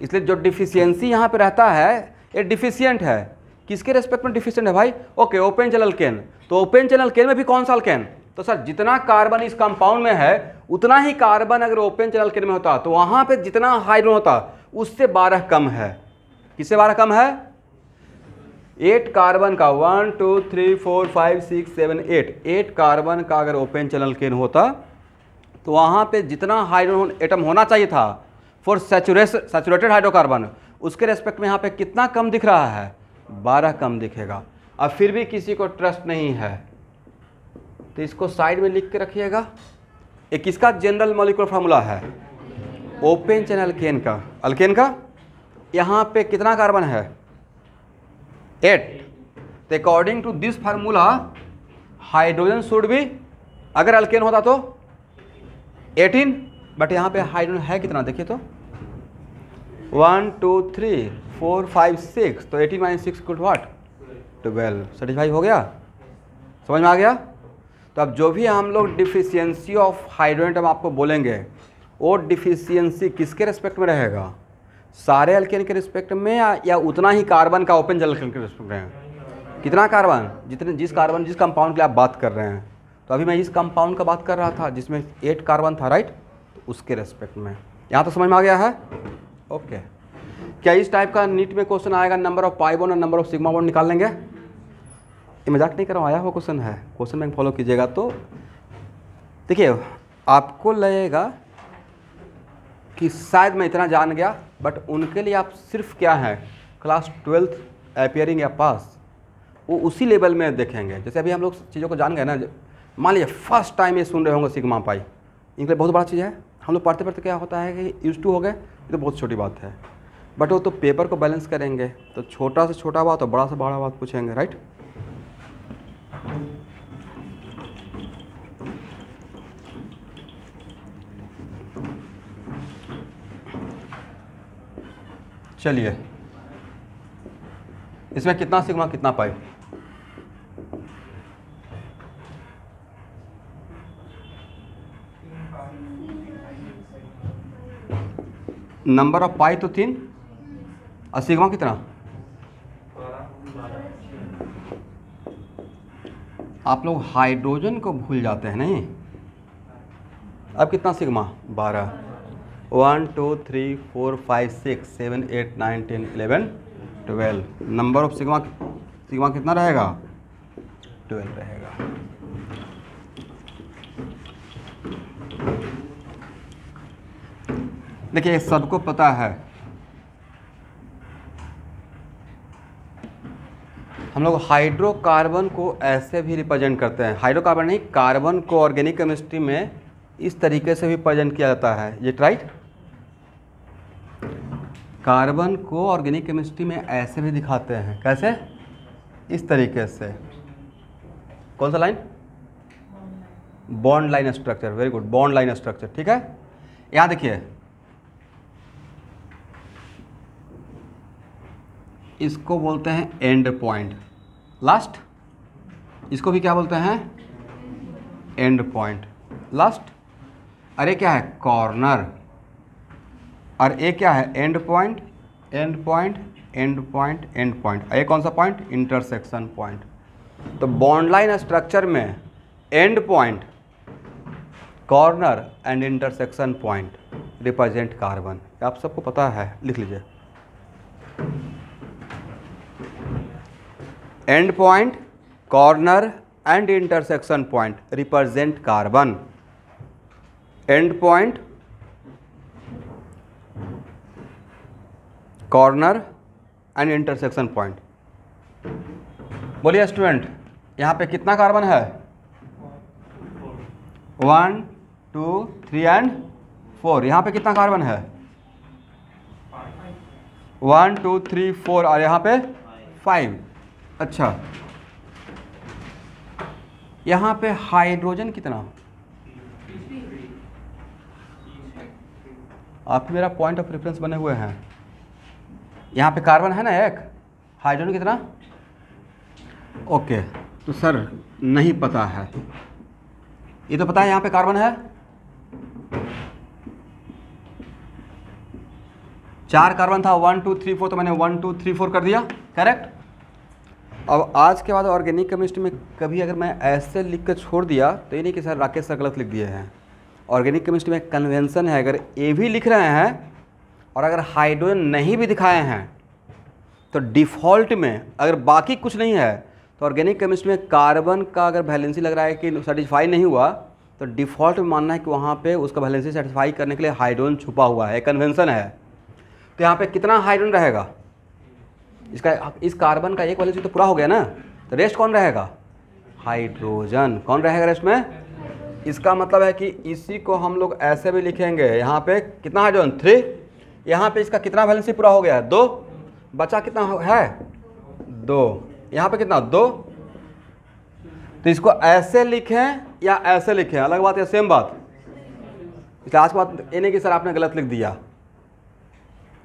इसलिए जो डिफिशियंसी यहाँ पे रहता है ये डिफिशियंट है। किसके रेस्पेक्ट में डिफिशियंट है भाई? Okay, open chain alkane. तो ओपन चेन अल्केन में भी कौन सा अल्केन? तो सर जितना कार्बन इस कंपाउंड में है उतना ही कार्बन अगर ओपन चेन अल्केन में होता तो वहाँ पे जितना हाइड्रोजन होता उससे 12 कम है। किससे 12 कम है? 8 कार्बन का 1 2 3 4 5 6 7 8 8 कार्बन का अगर ओपन चेन अल्केन होता तो वहाँ पे जितना हाइड्रोजन एटम होना चाहिए था फॉर सैचुरेटेड हाइड्रोकार्बन, उसके रेस्पेक्ट में यहाँ पे कितना कम दिख रहा है? 12 कम दिखेगा। अब फिर भी किसी को ट्रस्ट नहीं है तो इसको साइड में लिख के रखिएगा। एक किसका जनरल मॉलिक्यूलर फार्मूला है? ओपन चेन अल्केन का। अल्केन का यहाँ पे कितना कार्बन है? 8। तो according to this formula hydrogen should भी, अगर अल्केन होता तो 18, बट यहाँ पे हाइड्रोजन है कितना देखिए तो 1 2 3 4 5 6, तो 18 minus 6 equal to what? 12। Satisfy हो गया? समझ में आ गया? तो अब जो भी हम लोग डिफिशियंसी ऑफ हाइड्रोजन एटम आपको बोलेंगे वो डिफिशियंसी किसके रेस्पेक्ट में रहेगा? सारे अल्केन के रिस्पेक्ट में या उतना ही कार्बन का ओपन चेन अल्केन के रिस्पेक्ट में? कितना कार्बन? जिस कंपाउंड के लिए आप बात कर रहे हैं। तो अभी मैं इस कंपाउंड का बात कर रहा था जिसमें 8 कार्बन था, राइट? तो उसके रेस्पेक्ट में। यहाँ तो समझ में आ गया है? ओके। क्या इस टाइप का नीट में क्वेश्चन आएगा, नंबर ऑफ पाई बॉन्ड और नंबर ऑफ सिग्मा बॉन्ड निकाल लेंगे? ये मजाक नहीं कर रहा हूँ, आया हुआ क्वेश्चन है। क्वेश्चन बैंक फॉलो कीजिएगा तो देखिए आपको लगेगा कि शायद मैं इतना जान गया, बट उनके लिए आप सिर्फ क्या है, क्लास 12th अपियरिंग या पास, वो उसी लेवल में देखेंगे। जैसे अभी हम लोग चीज़ों को जान गए ना, मान लीजिए फर्स्ट टाइम ये सुन रहे होंगे सिग्मा पाई, इनके लिए बहुत बड़ा चीज़ है। हम लोग पढ़ते पढ़ते क्या होता है कि यूज टू हो गए, ये तो बहुत छोटी बात है, बट वो तो पेपर को बैलेंस करेंगे तो छोटा से छोटा बात और बड़ा से बड़ा बात पूछेंगे, राइट? चलिए, इसमें कितना सिग्मा कितना पाई? नंबर ऑफ पाई तो 3 और सिग्मा कितना? आप लोग हाइड्रोजन को भूल जाते हैं नहीं? अब कितना सिग्मा? 12। 1 2 3 4 5 6 7 8 9 10 11 12। नंबर ऑफ सिग्मा कितना रहेगा? 12 रहेगा। देखिए सबको पता है हम लोग हाइड्रोकार्बन को ऐसे भी रिप्रेजेंट करते हैं। हाइड्रोकार्बन नहीं, कार्बन को ऑर्गेनिक केमिस्ट्री में इस तरीके से भी प्रेजेंट किया जाता है, ये राइट? कार्बन को ऑर्गेनिक केमिस्ट्री में ऐसे भी दिखाते हैं, कैसे? इस तरीके से। कौन सा line? Bond line structure. Very good, bond line structure, ठीक है। यहाँ देखिए, इसको बोलते हैं एंड पॉइंट, लास्ट। इसको भी क्या बोलते हैं? And point, last. अरे क्या है, कॉर्नर। और ये क्या है, and point, and point, and point, and point. ये कौन सा पॉइंट, इंटरसेक्शन पॉइंट। तो बॉन्ड लाइन स्ट्रक्चर में and point, corner and intersection point represent carbon. आप सबको पता है, लिख लीजिए। And point, corner and intersection point represent carbon. And point, corner and intersection point. बोलिए स्टूडेंट, यहाँ पे कितना कार्बन है, 1 2 3 एंड 4। यहाँ पे कितना कार्बन है, 1 2 3 4, और यहाँ पे 5। अच्छा, यहाँ पे हाइड्रोजन कितना, आप मेरा पॉइंट ऑफ रेफरेंस बने हुए हैं। यहाँ पे कार्बन है ना एक, हाइड्रोजन कितना, ओके। तो सर नहीं पता है, ये तो पता है यहाँ पे कार्बन है 4 कार्बन था, 1 2 3 4, तो मैंने 1 2 3 4 कर दिया, करेक्ट। अब आज के बाद ऑर्गेनिक केमिस्ट्री में कभी अगर मैं ऐसे लिख कर छोड़ दिया तो ये नहीं कि सर राकेश सर गलत लिख दिए हैं। ऑर्गेनिक केमिस्ट्री में कन्वेंशन है, अगर ए भी लिख रहे हैं और अगर हाइड्रोजन नहीं भी दिखाए हैं तो डिफ़ॉल्ट में अगर बाकी कुछ नहीं है तो ऑर्गेनिक केमिस्ट्री में कार्बन का अगर वैलेंसी लग रहा है कि सेटिस्फाई नहीं हुआ तो डिफ़ॉल्ट में मानना है कि वहाँ पे उसका वैलेंसी सेटिस्फाई करने के लिए हाइड्रोजन छुपा हुआ है, कन्वेंशन है। तो यहाँ पे कितना हाइड्रोजन रहेगा, इसका इस कार्बन का एक वैलेंसी तो पूरा हो गया ना, तो रेस्ट कौन रहेगा, हाइड्रोजन। कौन रहेगा रेस्ट में, इसका मतलब है कि इसी को हम लोग ऐसे भी लिखेंगे, यहाँ पे कितना हाइड्रोजन 3, यहाँ पे इसका कितना वैलेंसी पूरा हो गया 2, बचा कितना है 2, यहाँ पे कितना 2। तो इसको ऐसे लिखें या ऐसे लिखें अलग बात है, सेम बात। इसलिए आज के बाद ये नहीं कि सर आपने गलत लिख दिया।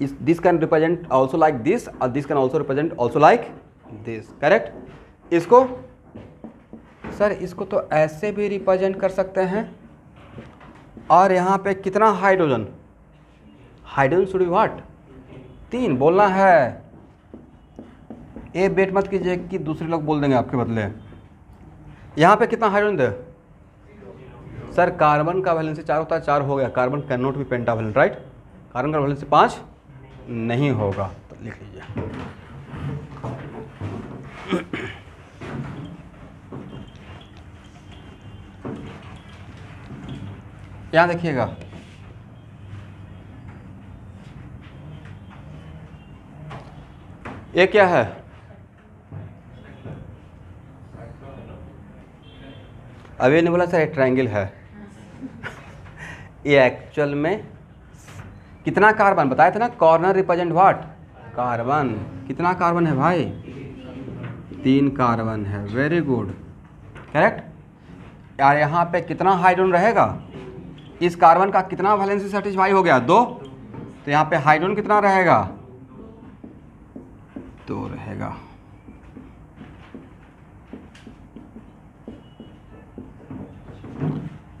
This can represent also like this और this can also represent also like this, correct. इसको सर इसको तो ऐसे भी रिप्रेजेंट कर सकते हैं। और यहाँ पे कितना hydrogen, hydrogen should be what, 3 बोलना है। ये बेट मत कीजिए कि दूसरे लोग बोल देंगे आपके बदले। यहाँ पे कितना हाइड्रोजन दे, सर कार्बन का वैलेंसी 4 होता है, 4 हो गया। Carbon can not be pentavalent, right. Carbon का वैलेंसी 5 नहीं होगा, तो लिख लीजिए। यहाँ देखिएगा, ये क्या है, अब ये नहीं बोला सर एक ट्रायंगल है। ये एक्चुअल में कितना कार्बन बताए थे ना, कॉर्नर रिप्रेजेंट व्हाट, कार्बन। कितना कार्बन है भाई, 3 कार्बन है, वेरी गुड, करेक्ट। यार यहाँ पे कितना हाइड्रोजन रहेगा, इस कार्बन का कितना वैलेंसी सेटिस्फाई हो गया 2, तो यहाँ पे हाइड्रोजन कितना रहेगा 2 रहेगा।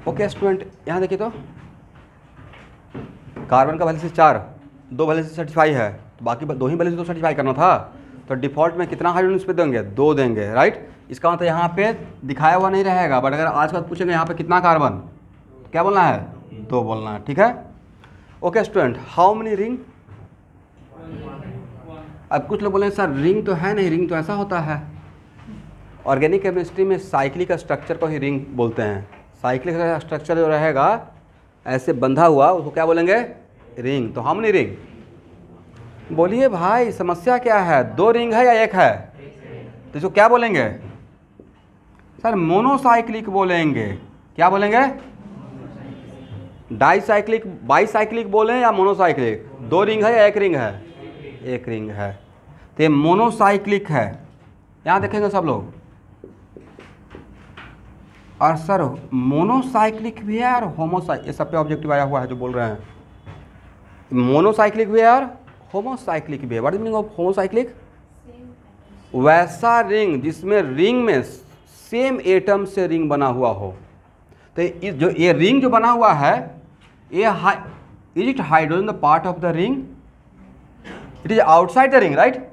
ओके स्टूडेंट, यहाँ देखिए तो कार्बन का वैलेंसी 4, 2 वैलेंसी सेटिस्फाई है, तो बाकी 2 ही वैलेंसी तो सेटिस्फाई करना था। तो डिफ़ॉल्ट में कितना हाइड्रोजन इस पे देंगे, 2 देंगे, राइट। इसका मतलब यहाँ पे दिखाया हुआ नहीं रहेगा, बट अगर आज के बाद पूछेंगे यहाँ पे कितना कार्बन, क्या बोलना है, 2 बोलना है, ठीक है। Okay student, how many ring. अब कुछ लोग बोले सर रिंग तो है नहीं, रिंग तो ऐसा होता है। ऑर्गेनिक केमिस्ट्री में साइक्लिक स्ट्रक्चर को ही रिंग बोलते हैं। साइक्लिक स्ट्रक्चर जो रहेगा ऐसे बंधा हुआ उसको क्या बोलेंगे, रिंग। तो हाउ मेनी रिंग, बोलिए भाई समस्या क्या है, 2 रिंग है या 1 है, तो इसको क्या बोलेंगे सर, मोनोसाइक्लिक बोलेंगे। क्या बोलेंगे, डाईसाइक्लिक, बाईसाइक्लिक बोलें या मोनोसाइक्लिक। 2 रिंग है या 1 रिंग है, 1 रिंग है, तो ये मोनोसाइक्लिक है। यहाँ देखेंगे सब लोग। और सर मोनोसाइक्लिक भी है और होमोसाइक्लिक, ये सब पे ऑब्जेक्टिव आया हुआ है जो बोल रहे हैं। मोनोसाइक्लिक भी है और होमोसाइक्लिक भी है। What is meaning of homocyclic, वैसा रिंग जिसमें रिंग में सेम एटम से रिंग बना हुआ हो, तो इस जो ये रिंग जो बना हुआ है, ये is it hydrogen the part of the ring? It is outside the ring, right?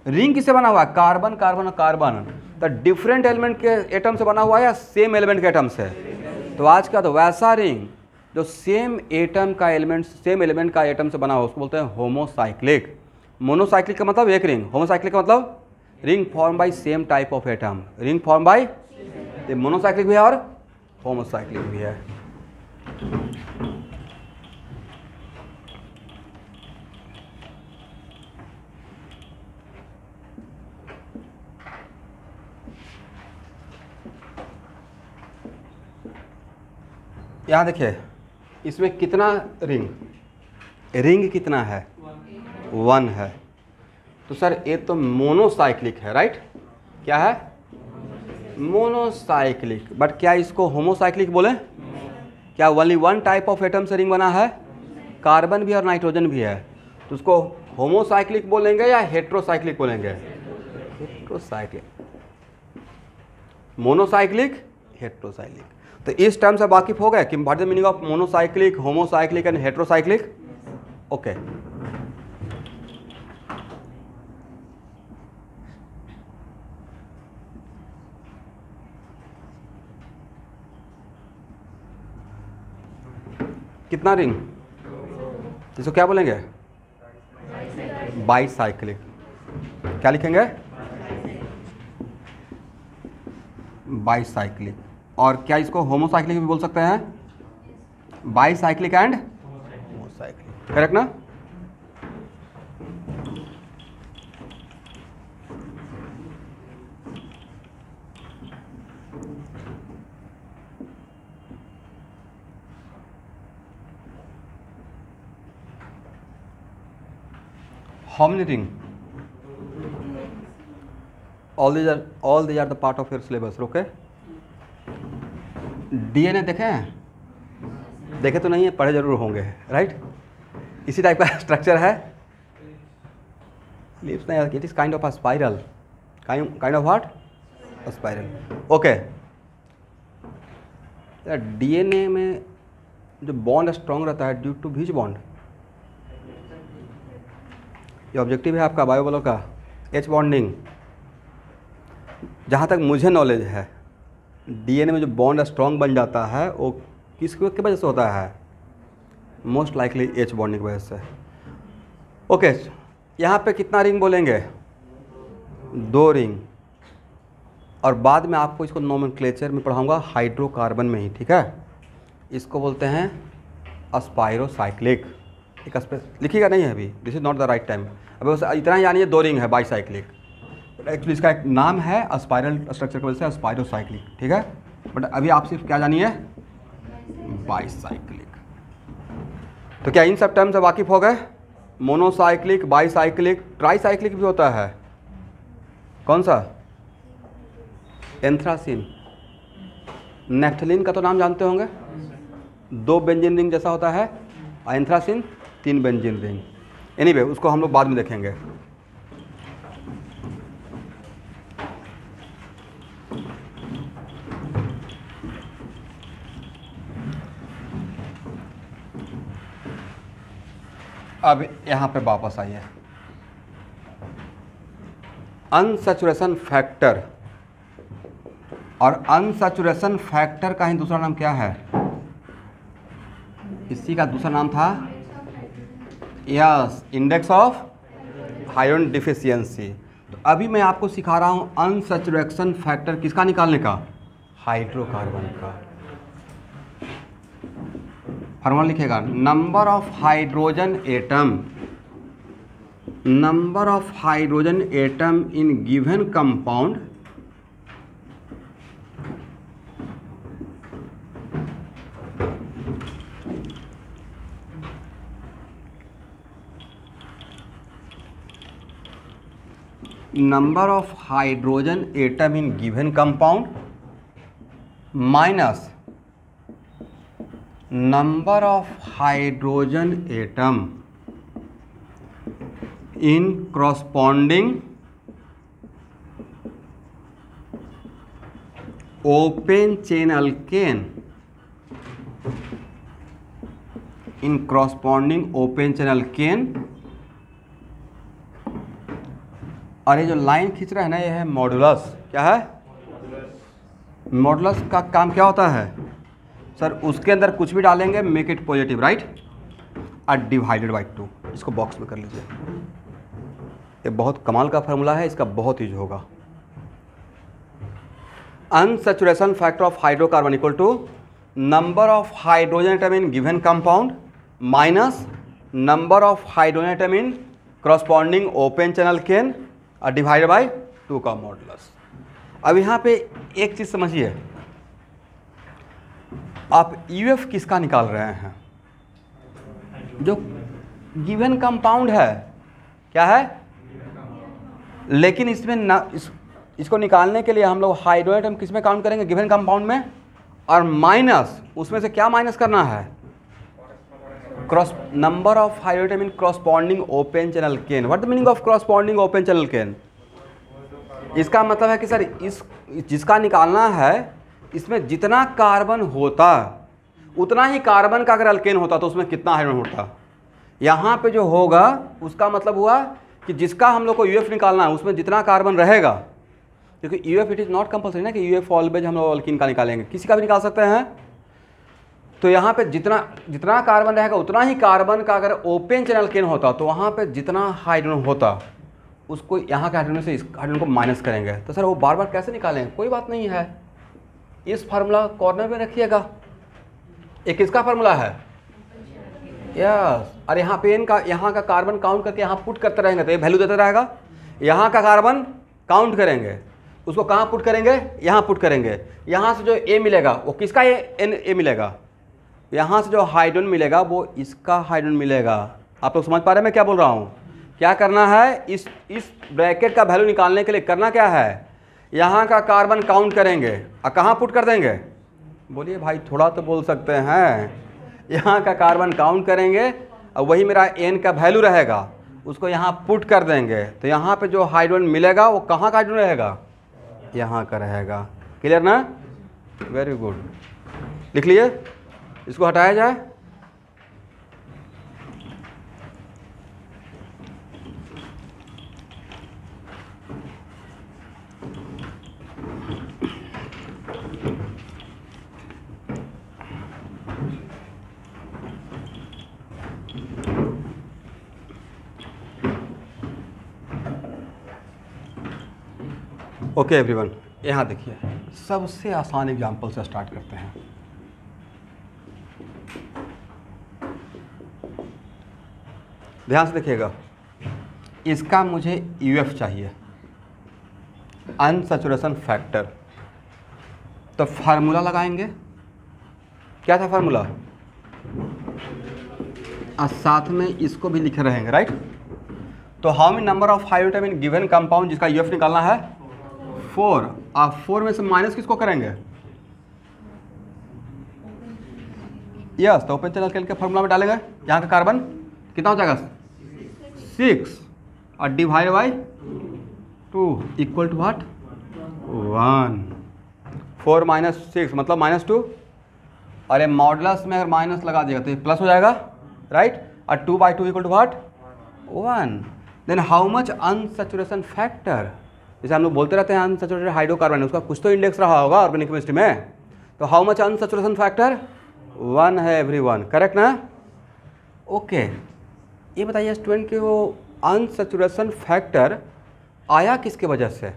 Ring किससे बना हुआ है? कार्बन कार्बन और कार्बन। तो डिफरेंट एलिमेंट के एटम से बना हुआ है या सेम एलिमेंट के एटम से? तो आज का तो वैसा रिंग जो सेम एलिमेंट का एटम से बना हुआ उसको बोलते हैं होमोसाइक्लिक। मोनोसाइक्लिक का मतलब एक रिंग, होमोसाइक्लिक का मतलब ring form by same type of atom. Ring form by monocyclic भी है और होमोसाइक्लिक भी है। यहाँ देखिए इसमें कितना रिंग कितना है? 1 है। तो सर ये तो मोनोसाइक्लिक है, राइट? क्या है? मोनोसाइक्लिक। बट क्या इसको होमोसाइक्लिक बोले? क्या ओनली 1 टाइप ऑफ एटम से रिंग बना है? कार्बन भी और नाइट्रोजन भी है। तो उसको होमोसाइक्लिक बोलेंगे या हेट्रोसाइक्लिक बोलेंगे? हेट्रोसाइक्लिक। Monocyclic, heterocyclic. तो इस टर्म से वाकिफ हो गए कि what is the meaning of monocyclic, homocyclic and heterocyclic? Okay. कितना रिंग? इसको क्या बोलेंगे? बाईसाइक्लिक। क्या लिखेंगे? बाईसाइक्लिक। और क्या इसको होमोसाइक्लिक भी बोल सकते हैं? बाईसाइक्लिक एंड होमोसाइक्लिक, करेक्ट ना? How many ring? All these are the part of your syllabus, okay? DNA देखे हैं? देखे तो नहीं है, पढ़े जरूर होंगे, राइट? इसी टाइप का स्ट्रक्चर है। लीव्स नहीं, it is kind of a spiral. Kind of what? A spiral. Okay. DNA में जो बॉन्ड स्ट्रॉन्ग रहता है ड्यू टू विच बॉन्ड? ये ऑब्जेक्टिव है आपका बायोबॉलो का, एच बॉन्डिंग। जहाँ तक मुझे नॉलेज है डीएनए में जो बॉन्ड स्ट्रॉन्ग बन जाता है वो किसकी वजह से होता है? मोस्ट लाइकली एच बॉन्डिंग की वजह से। ओके, यहाँ पे कितना रिंग बोलेंगे? 2 रिंग। और बाद में आपको इसको नोमेनक्लेचर में पढ़ाऊंगा हाइड्रोकार्बन में ही, ठीक है? इसको बोलते हैं अस्पायरोसाइक्लिक। एक लिखिएगा नहीं है अभी, this is not the right time. अभी बस इतना ही जानिए 2 रिंग है बाईसाइक्लिक। एक्चुअली इसका एक नाम है अस्पायरल स्ट्रक्चर की वजह से अस्पायरोसाइक्लिक, ठीक है? बट अभी आप सिर्फ क्या जानिए? बाईसाइक्लिक। तो क्या इन सब टर्म से वाकिफ हो गए? मोनोसाइक्लिक, बाईसाइक्लिक, ट्राईसाइक्लिक भी होता है। कौन सा? एंथ्रासिन। नेफ्थलीन का तो नाम जानते होंगे, 2 बेंजीन रिंग जैसा होता है। Anthracene 3 benzene ring. एनीवे उसको हम लोग बाद में देखेंगे। अब यहाँ पे वापस आइए। अनसैचुरेशन फैक्टर, और अनसैचुरेशन फैक्टर का ही दूसरा नाम क्या है? इसी का दूसरा नाम था yes, index of iron deficiency. तो अभी मैं आपको सिखा रहा हूँ अनसैचुरेशन फैक्टर किसका निकालने का? हाइड्रोकार्बन का। फॉर्मूला लिखेगा, number of hydrogen atom in given compound number of hydrogen atom in given compound minus number of hydrogen atom in corresponding open chain alkane in corresponding open chain alkane, और ये जो line खींच रहा है ना ये है मॉडुलस। क्या है? मॉडुलस का काम क्या होता है सर? उसके अंदर कुछ भी डालेंगे मेक इट पॉजिटिव, राइट? और डिवाइडेड बाई 2, इसको बॉक्स में कर लीजिए। ये बहुत कमाल का फार्मूला है, इसका बहुत यूज होगा। Unsaturation factor of hydrocarbon equal to number of hydrogen atom in given compound minus number of hydrogen atom in corresponding open chain alkane और डिवाइडेड बाई 2 का मॉडुलस। अब यहाँ पे एक चीज़ समझिए, आप यूएफ किसका निकाल रहे हैं? जो गिवन कंपाउंड है। क्या है? लेकिन इसमें इसको निकालने के लिए हम लोग हाइड्रोजन एटम किस में काउंट करेंगे? गिवन कंपाउंड में, और माइनस उसमें से क्या माइनस करना है? Cross number of hydrogen atom in corresponding open chain alkane. What the meaning of corresponding open chain alkane? इसका मतलब है कि सर इस जिसका निकालना है इसमें जितना कार्बन होता उतना ही कार्बन का अगर अल्केन होता तो उसमें कितना हाइड्रोजन होता। यहाँ पे जो होगा उसका मतलब हुआ कि जिसका हम लोग को यूएफ निकालना है उसमें जितना कार्बन रहेगा, क्योंकि UF it is not compulsory ना कि यूएफ ऑलवेज हम लोग अल्कीन का निकालेंगे, किसी का भी निकाल सकते हैं। तो यहाँ पे जितना कार्बन रहेगा उतना ही कार्बन का अगर ओपन चैनल केन होता तो वहाँ पे जितना हाइड्रोजन होता उसको यहाँ के हाइड्रोजन से इस हाइड्रोजन को माइनस करेंगे। तो सर वो बार बार कैसे निकालेंगे? कोई बात नहीं है, इस फार्मूला कॉर्नर में रखिएगा। एक किसका फार्मूला है? यस। और यहाँ पे यहाँ का कार्बन काउंट करके यहाँ पुट करते रहेंगे तो ये वैल्यू देता रहेगा। यहाँ का कार्बन काउंट करेंगे, उसको कहाँ पुट करेंगे? यहाँ पुट करेंगे। यहाँ से जो ए मिलेगा वो किसका ए मिलेगा? यहाँ से जो हाइड्रोजन मिलेगा वो इसका हाइड्रोजन मिलेगा। आप लोग समझ पा रहे हैं मैं क्या बोल रहा हूँ? क्या करना है? इस ब्रैकेट का वैल्यू निकालने के लिए करना क्या है? यहाँ का कार्बन काउंट करेंगे और कहाँ पुट कर देंगे? बोलिए भाई, थोड़ा तो बोल सकते हैं। यहाँ का कार्बन काउंट करेंगे और वही मेरा एन का वैल्यू रहेगा, उसको यहाँ पुट कर देंगे। तो यहाँ पे जो हाइड्रोजन मिलेगा वो कहाँ का हाइड्रोजन रहेगा? यहाँ का रहेगा। क्लियर ना? Very good. लिख लिए, इसको हटाया जाए। ओके एवरीवन, यहाँ देखिए, सबसे आसान एग्जाम्पल से स्टार्ट करते हैं। ध्यान से देखिएगा, इसका मुझे यूएफ चाहिए, अनसैचुरेशन फैक्टर। तो फार्मूला लगाएंगे। क्या था फार्मूला? और साथ में इसको भी लिखे रहेंगे, राइट? तो how many number of hydrogen in given compound, जिसका यूएफ निकालना है 4। आप 4 में से माइनस किसको करेंगे? यस। तो ओपन चैनल केन के फार्मूला में डालेंगे। यहाँ का कार्बन कितना हो जाएगा? 6 और divide by 2 equal to what? 1। 4 minus 6 मतलब -2। और ये मॉडुलस में अगर माइनस लगा दिएगा तो ये प्लस हो जाएगा, राइट? और 2/2 equal to what? 1। Then how much unsaturation factor? जैसे हम लोग बोलते रहते हैं अनसैचुरेटेड हाइड्रोकार्बन, उसका कुछ तो इंडेक्स रहा होगा ऑर्गेनिक केमिस्ट्री में। तो हाउ मच अनसैचुरेशन फैक्टर? 1 है एवरीवन, करेक्ट ना? ओके। ये बताइए स्टूडेंट कि वो अनसैचुरेशन फैक्टर आया किसके वजह से?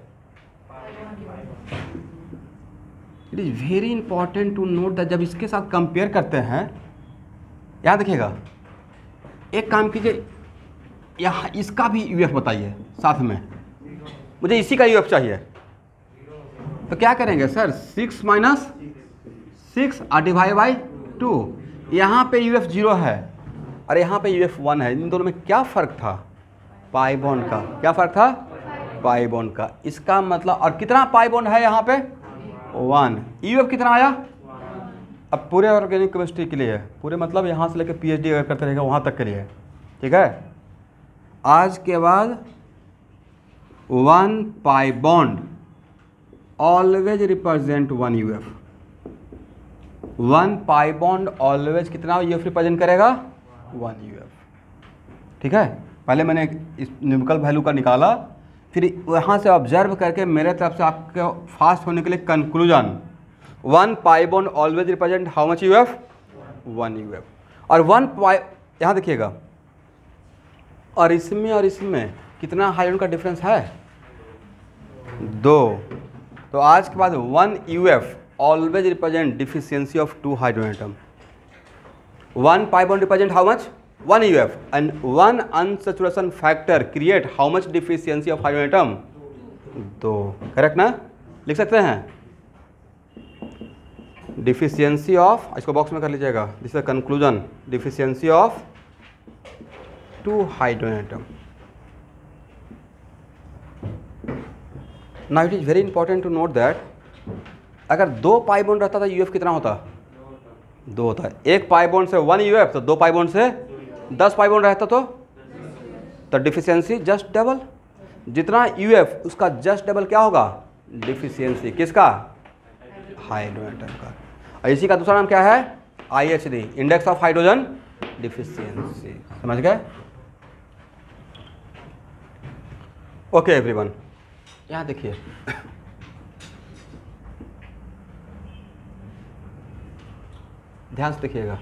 It is very important to note that जब इसके साथ कंपेयर करते हैं, याद रखिएगा, एक काम कीजिए, यहाँ इसका भी यूएफ बताइए साथ में। मुझे इसी का यूएफ चाहिए। तो क्या करेंगे सर? 6 माइनस 6 और डिवाइड बाई 2। यहाँ पे यूएफ 0 है और यहाँ पे यूएफ 1 है। इन दोनों में क्या फ़र्क था? पाई बॉन्ड का। क्या फ़र्क था? पाई बॉन्ड का। इसका मतलब, और कितना पाई बॉन्ड है यहाँ पे? 1। यूएफ कितना आया? अब पूरे ऑर्गेनिक केमिस्ट्री के लिए है, पूरे मतलब यहाँ से लेकर पीएचडी अगर करते रहेगा वहाँ तक के लिए, ठीक है? आज के बाद 1 pi bond always represent 1 UF. 1 pi bond always कितना यूएफ रिप्रेजेंट करेगा? 1 UF। ठीक है, पहले मैंने इस न्यूमेरिकल वैल्यू का निकाला, फिर वहाँ से ऑब्जर्व करके मेरे तरफ से आपके फास्ट होने के लिए conclusion 1 pi bond always represent how much UF 1 UF। और 1 पाई, यहाँ देखिएगा, और इसमें कितना हाइड्रोजन का डिफरेंस है 2। तो आज के बाद 1 UF always represent deficiency of 2 hydrogen atom. 1 pi bond represent how much 1 UF and 1 unsaturation factor create how much deficiency of hydrogen atom 2। Correct ना, लिख सकते हैं डिफिशियंसी ऑफ, इसको बॉक्स में कर लीजिएगा, this is conclusion, deficiency of 2 hydrogen atom. Now it is very important to note that अगर 2 pi bond रहता था UF कितना होता 2 होता है। 1 पाई बॉन्ड से 1 UF, तो 2 पाई बॉन्ड से 10 पाई बॉन्ड रहता तो डिफिशियंसी जस्ट डबल। जितना UF उसका जस्ट डबल क्या होगा डिफिशियंसी किसका हाइड्रोजन एटम का। और इसी का दूसरा नाम क्या है IHD, index of hydrogen deficiency. समझ गए? ओके एवरीवन, यहाँ देखिए ध्यान से देखिएगा,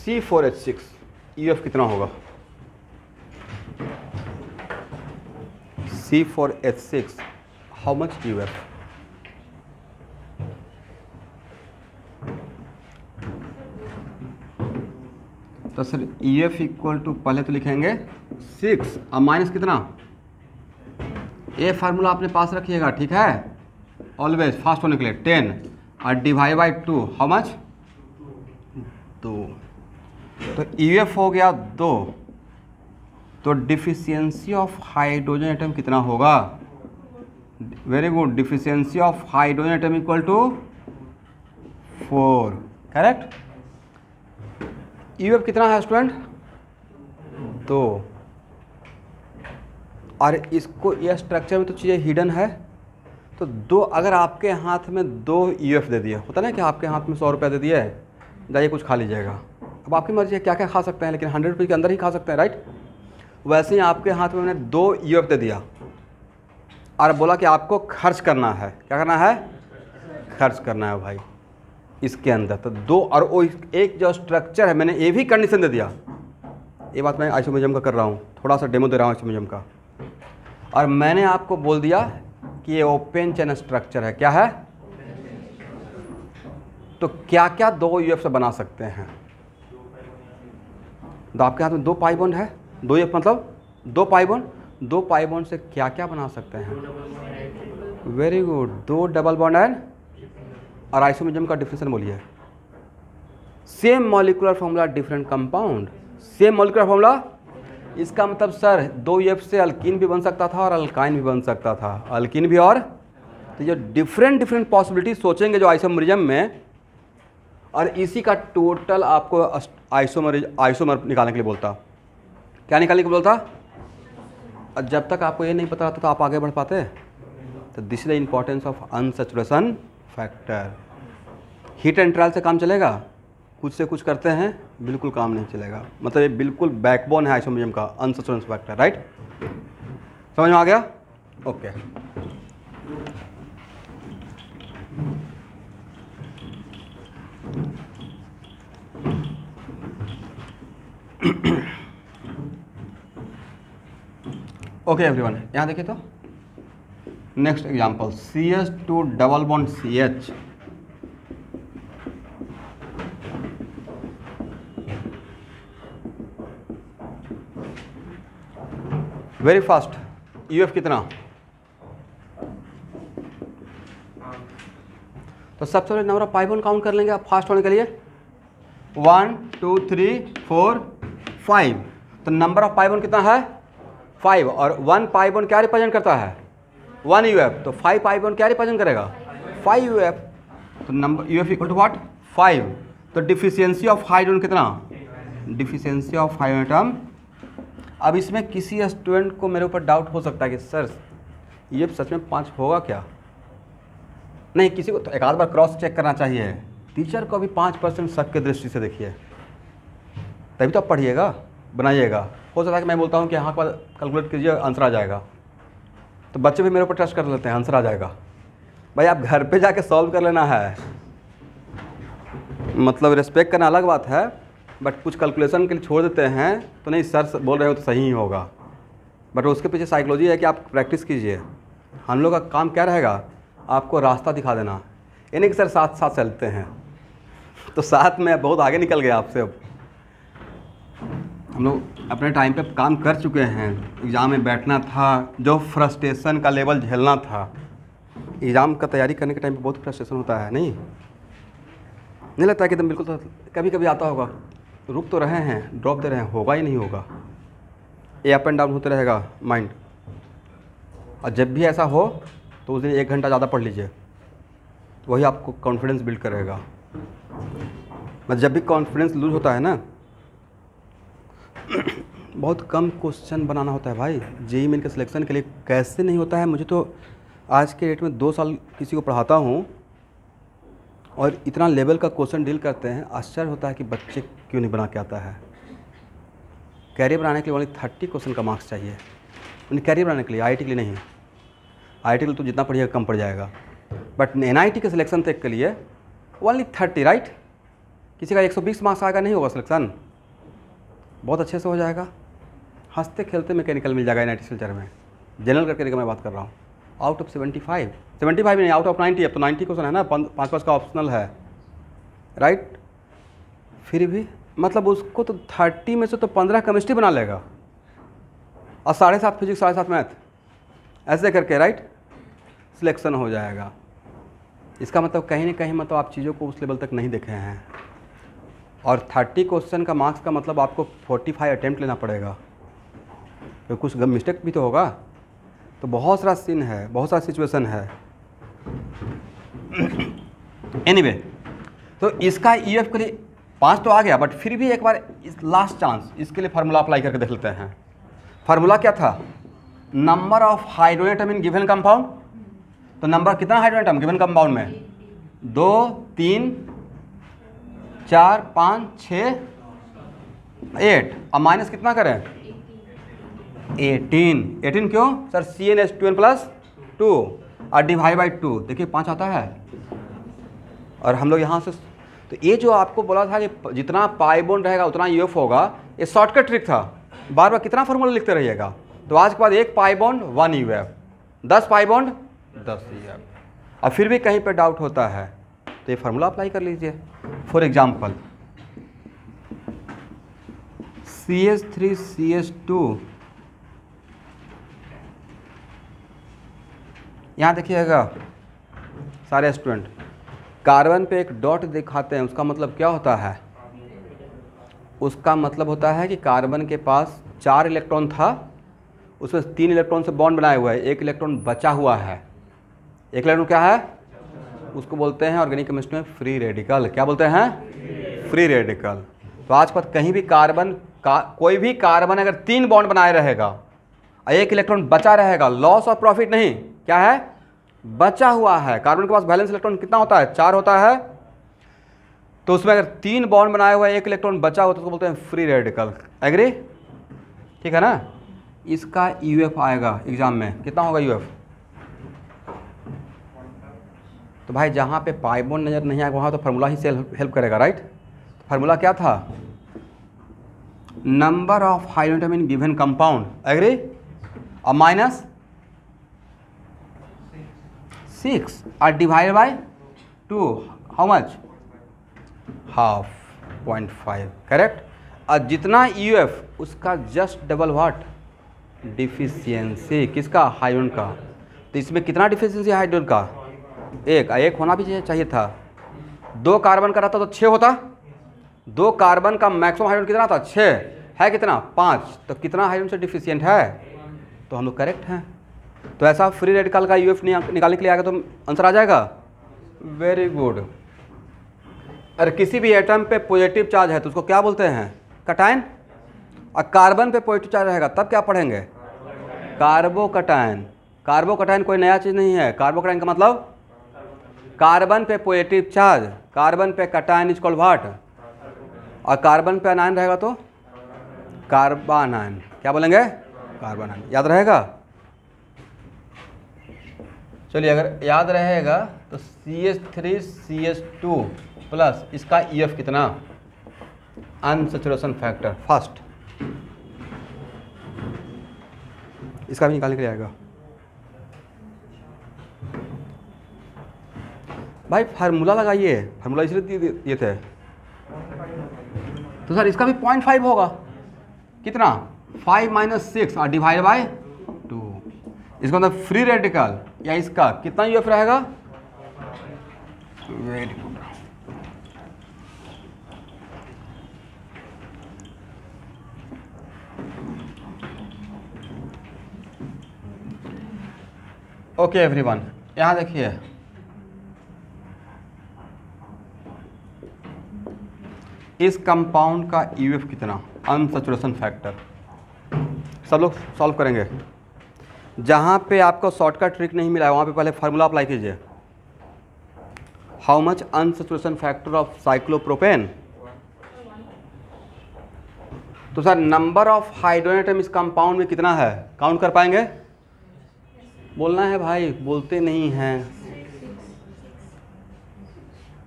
C4H6 UF कितना होगा C4H6 हाउ मच UF। तो सर EF इक्वल टू पहले तो लिखेंगे 6 और माइनस कितना, ये फार्मूला आपने पास रखिएगा, ठीक है, ऑलवेज फास्ट होने के लिए 10 और डिवाइड बाई 2 हाउ मच 2। तो EF हो गया 2, तो डिफिशियंसी ऑफ हाइड्रोजन एटम कितना होगा, very good, deficiency of hydrogen atom equal to 4। Correct. UF कितना है स्टूडेंट 2, और इसको ये स्ट्रक्चर में तो चीज़ें हिडन है, तो 2 अगर आपके हाथ में 2 UF दे दिए, होता ना कि आपके हाथ में 100 रुपया दे दिया है, जाइए कुछ खा लीजिएगा, अब आपकी मर्जी है क्या क्या खा सकते हैं, लेकिन 100 रुपये के अंदर ही खा सकते हैं, राइट। वैसे ही आपके हाथ में मैंने 2 UF दे दिया और बोला कि आपको खर्च करना है, क्या करना है खर्च करना है भाई इसके अंदर, तो 2 और वो एक जो स्ट्रक्चर है मैंने ये भी कंडीशन दे दिया। ये बात मैं आइसोमेरिज्म का कर रहा हूँ, थोड़ा सा डेमो दे रहा हूँ आइसोमेरिज्म का, और मैंने आपको बोल दिया कि ये ओपन चेन स्ट्रक्चर है, क्या है, तो क्या क्या 2 UF से बना सकते हैं। तो आपके हाथ में 2 पाई बॉन्ड है, 2 UF मतलब 2 पाई बॉन्ड, 2 पाई बॉन्ड से क्या क्या बना सकते हैं, very good, 2 double bond and, और आइसोमेरिज्म का डिफिनेशन बोलिए, same molecular formula different compound, same molecular formula, इसका मतलब सर 2 UF से अल्कीन भी बन सकता था और अल्काइन भी बन सकता था, अल्कीन भी, और तो ये डिफरेंट पॉसिबिलिटी सोचेंगे जो आइसोमेरिज्म में, और इसी का टोटल आपको आइसोमर निकालने के लिए बोलता, क्या निकालने के लिए बोलता, और जब तक आपको ये नहीं पता रहता तो आप आगे बढ़ पाते। तो this is the importance of unsaturation factor. Heat and trial से काम चलेगा, कुछ से कुछ करते हैं बिल्कुल काम नहीं चलेगा, मतलब ये बिल्कुल बैकबोन है आइसोमेरिज्म का, अनसैचुरेशन फैक्टर, राइट। समझ में आ गया? ओके। ओके एवरीवन, यहाँ देखिए तो next example, CH2 double bond CH, very fast, UF कितना, तो सबसे पहले number of pi bond count कर लेंगे आप फास्ट होने के लिए, 1 2 3 4 5, तो नंबर ऑफ पाई बॉन्ड कितना है 5, और 1 पाई बॉन्ड क्या रिप्रेजेंट करता है 1 UF, तो 5 पाई बॉन्ड क्या रिप्रेजेंट करेगा 5 UF, तो number UF equal to what 5। तो डिफिशियंसी ऑफ हाइड्रोजन कितना, डिफिशियंसी ऑफ हाइड्रोजन। अब इसमें किसी स्टूडेंट को मेरे ऊपर डाउट हो सकता है कि सर ये सच में 5 होगा क्या, नहीं किसी को तो एक आध बार क्रॉस चेक करना चाहिए। टीचर को भी 5% शक की दृष्टि से देखिए, तभी तो आप पढ़िएगा बनाइएगा। हो सकता है कि मैं बोलता हूँ कि यहाँ पर कैलकुलेट कीजिए आंसर आ जाएगा, तो बच्चे भी मेरे ऊपर ट्रस्ट कर लेते हैं आंसर आ जाएगा। भाई आप घर पे जाके सॉल्व कर लेना है, मतलब रिस्पेक्ट करना अलग बात है, बट कुछ कैलकुलेशन के लिए छोड़ देते हैं तो नहीं सर बोल रहे हो तो सही ही होगा, बट उसके पीछे साइकोलॉजी है कि आप प्रैक्टिस कीजिए। हम लोग का काम क्या रहेगा, आपको रास्ता दिखा देना, यानी कि सर साथ साथ चलते हैं, तो साथ में बहुत आगे निकल गए आपसे। अब हम लोग अपने टाइम पे काम कर चुके हैं, एग्ज़ाम में बैठना था, जो फ्रस्ट्रेशन का लेवल झेलना था, एग्ज़ाम का तैयारी करने के टाइम पे बहुत फ्रस्ट्रेशन होता है, नहीं लगता है कि एकदम बिल्कुल, तो कभी कभी आता होगा, रुक तो रहे हैं ड्रॉप दे रहे हैं, होगा ही नहीं होगा, ये अप एंड डाउन होते रहेगा माइंड। और जब भी ऐसा हो तो उस दिन 1 घंटा ज़्यादा पढ़ लीजिए, तो वही आपको कॉन्फिडेंस बिल्ड करेगा। मतलब जब भी कॉन्फिडेंस लूज होता है ना, बहुत कम क्वेश्चन बनाना होता है भाई। जेईई मेन के सिलेक्शन के लिए कैसे नहीं होता है, मुझे तो आज के डेट में 2 साल किसी को पढ़ाता हूँ और इतना लेवल का क्वेश्चन डील करते हैं, आश्चर्य होता है कि बच्चे क्यों नहीं बना के आता है। कैरियर बनाने के लिए ओनली 30 क्वेश्चन का मार्क्स चाहिए, उन्हें कैरियर बनाने के लिए, IIT के लिए नहीं। IIT के लिए तो जितना पढ़िएगा कम पड़ जाएगा, बट NIT के सिलेक्शन तक के लिए ओनली 30, राइट। किसी का 120 मार्क्स आएगा नहीं होगा सिलेक्शन, बहुत अच्छे से हो जाएगा, हंसते खेलते मैकेनिकल मिल जाएगा NIT सिलेक्टर में। जनरल करके मैं बात कर रहा हूँ, आउट ऑफ 75 भी नहीं, आउट ऑफ 90, अब तो 90 क्वेश्चन है ना, 5 का ऑप्शनल है, राइट। फिर भी मतलब उसको तो 30 में से तो 15 केमिस्ट्री बना लेगा और 7.5 फिजिक्स, 7.5 मैथ, ऐसे करके राइट सिलेक्शन हो जाएगा। इसका मतलब कहीं ना कहीं मतलब आप चीज़ों को उस लेवल तक नहीं देखे हैं। और 30 क्वेश्चन का मार्क्स का मतलब आपको 45 अटेम्प्ट लेना पड़ेगा, तो कुछ मिस्टेक भी तो होगा। तो बहुत सारा सीन है, बहुत सारा सिचुएशन है। एनीवे, तो इसका EF के लिए 5 तो आ गया, बट फिर भी एक बार इस लास्ट चांस इसके लिए फार्मूला अप्लाई करके देख लेते हैं। फार्मूला क्या था, number of hydrogen atom in given compound. तो नंबर कितना हाइड्रोजन एटम गिवन कंपाउंड में, 2, 3, 4, 5, 6, 8, अब माइनस कितना करें 18 क्यों सर, CnH2n+2 और डिवाइड बाई 2, देखिए 5 आता है। और हम लोग यहाँ से, तो ये जो आपको बोला था कि जितना पाई बॉन्ड रहेगा उतना UF होगा, ये शॉर्टकट ट्रिक था, बार बार कितना फार्मूला लिखते रहिएगा। तो आज के बाद 1 pi bond 1 UF, 10 pi bond 10 UF। अब फिर भी कहीं पर डाउट होता है तो ये फार्मूला अप्लाई कर लीजिए। फॉर एग्जाम्पल CH3CH2, यहाँ देखिएगा सारे स्टूडेंट, कार्बन पे एक डॉट दिखाते हैं, उसका मतलब क्या होता है, उसका मतलब होता है कि कार्बन के पास 4 इलेक्ट्रॉन था, उसमें 3 इलेक्ट्रॉन से बॉन्ड बनाया हुआ है, 1 इलेक्ट्रॉन बचा हुआ है। 1 इलेक्ट्रॉन क्या है, उसको बोलते हैं ऑर्गेनिक केमिस्ट्री में फ्री रेडिकल। क्या बोलते हैं, फ्री रेडिकल। तो आज पर कहीं भी कार्बन का कोई भी कार्बन अगर 3 बॉन्ड बनाए रहेगा और 1 इलेक्ट्रॉन बचा रहेगा, लॉस और प्रॉफिट नहीं, क्या है, बचा हुआ है। कार्बन के पास वैलेंस इलेक्ट्रॉन कितना होता है, 4 होता है, तो उसमें अगर 3 बॉन्ड बनाए हुआ है, 1 इलेक्ट्रॉन बचा हुआ तो उसको बोलते हैं फ्री रेडिकल। एग्री, ठीक है ना। इसका UF आएगा एग्जाम में, कितना होगा UF। तो भाई जहाँ पे पाई बॉन्ड नजर नहीं आएगा वहाँ तो फार्मूला ही से हेल्प करेगा, राइट। फार्मूला क्या था, number of hydrogen atom in given compound, agree, और माइनस 6 और divide by 2, how much, 0.5, correct. और जितना UF उसका जस्ट डबल व्हाट, डिफिशियंसी किसका, हाइड्रोजन का। तो इसमें कितना डिफिशियंसी हाइड्रोजन का, 1 होना भी चाहिए था। 2 कार्बन का रहता तो 6 होता, 2 कार्बन का मैक्सिमम हाइड्रोजन कितना था, 6 है, कितना 5, तो कितना हाइड्रोजन से डिफिशियंट है, तो हम लोग करेक्ट हैं। तो ऐसा फ्री रेडिकल का यूएफ निकालने के लिए आएगा तो आंसर आ जाएगा। Very good. अरे किसी भी एटम पे पॉजिटिव चार्ज है तो उसको क्या बोलते हैं? कटायन। और कार्बन पे पॉजिटिव चार्ज रहेगा तब क्या पढ़ेंगे? कार्बोकटायन। कार्बोकटायन कोई नया चीज़ नहीं है। कार्बोकटायन का मतलब कार्बन पे पॉजिटिव चार्ज, कार्बन पे कटायन इज कॉल्ड व्हाट, और कार्बन पे अनायन रहेगा तो कार्बानायन। क्या बोलेंगे? कार्बानायन। याद रहेगा? चलिए अगर याद रहेगा तो CH3CH2 प्लस इसका EF कितना? अनसैचुरेशन फैक्टर फर्स्ट, इसका भी निकालने के लिए आएगा। भाई फार्मूला लगाइए, फार्मूला इसलिए दिए थे। तो सर इसका भी 0.5 होगा। कितना? 5 - 6 और डिवाइड बाय 2। इसका मतलब फ्री रेडिकल या इसका कितना यूएफ रहेगा? Very good. ओके एवरीवन, यहाँ देखिए इस कंपाउंड का यूएफ कितना? Unsaturation factor. सब लोग सॉल्व करेंगे। जहाँ पे आपको शॉर्टकट ट्रिक नहीं मिला है वहाँ पे पहले फार्मूला अप्लाई कीजिए। How much unsaturation factor of cyclopropane? तो sir number of hydrogen atom इस कंपाउंड में कितना है? काउंट कर पाएंगे? बोलना है भाई, बोलते नहीं हैं।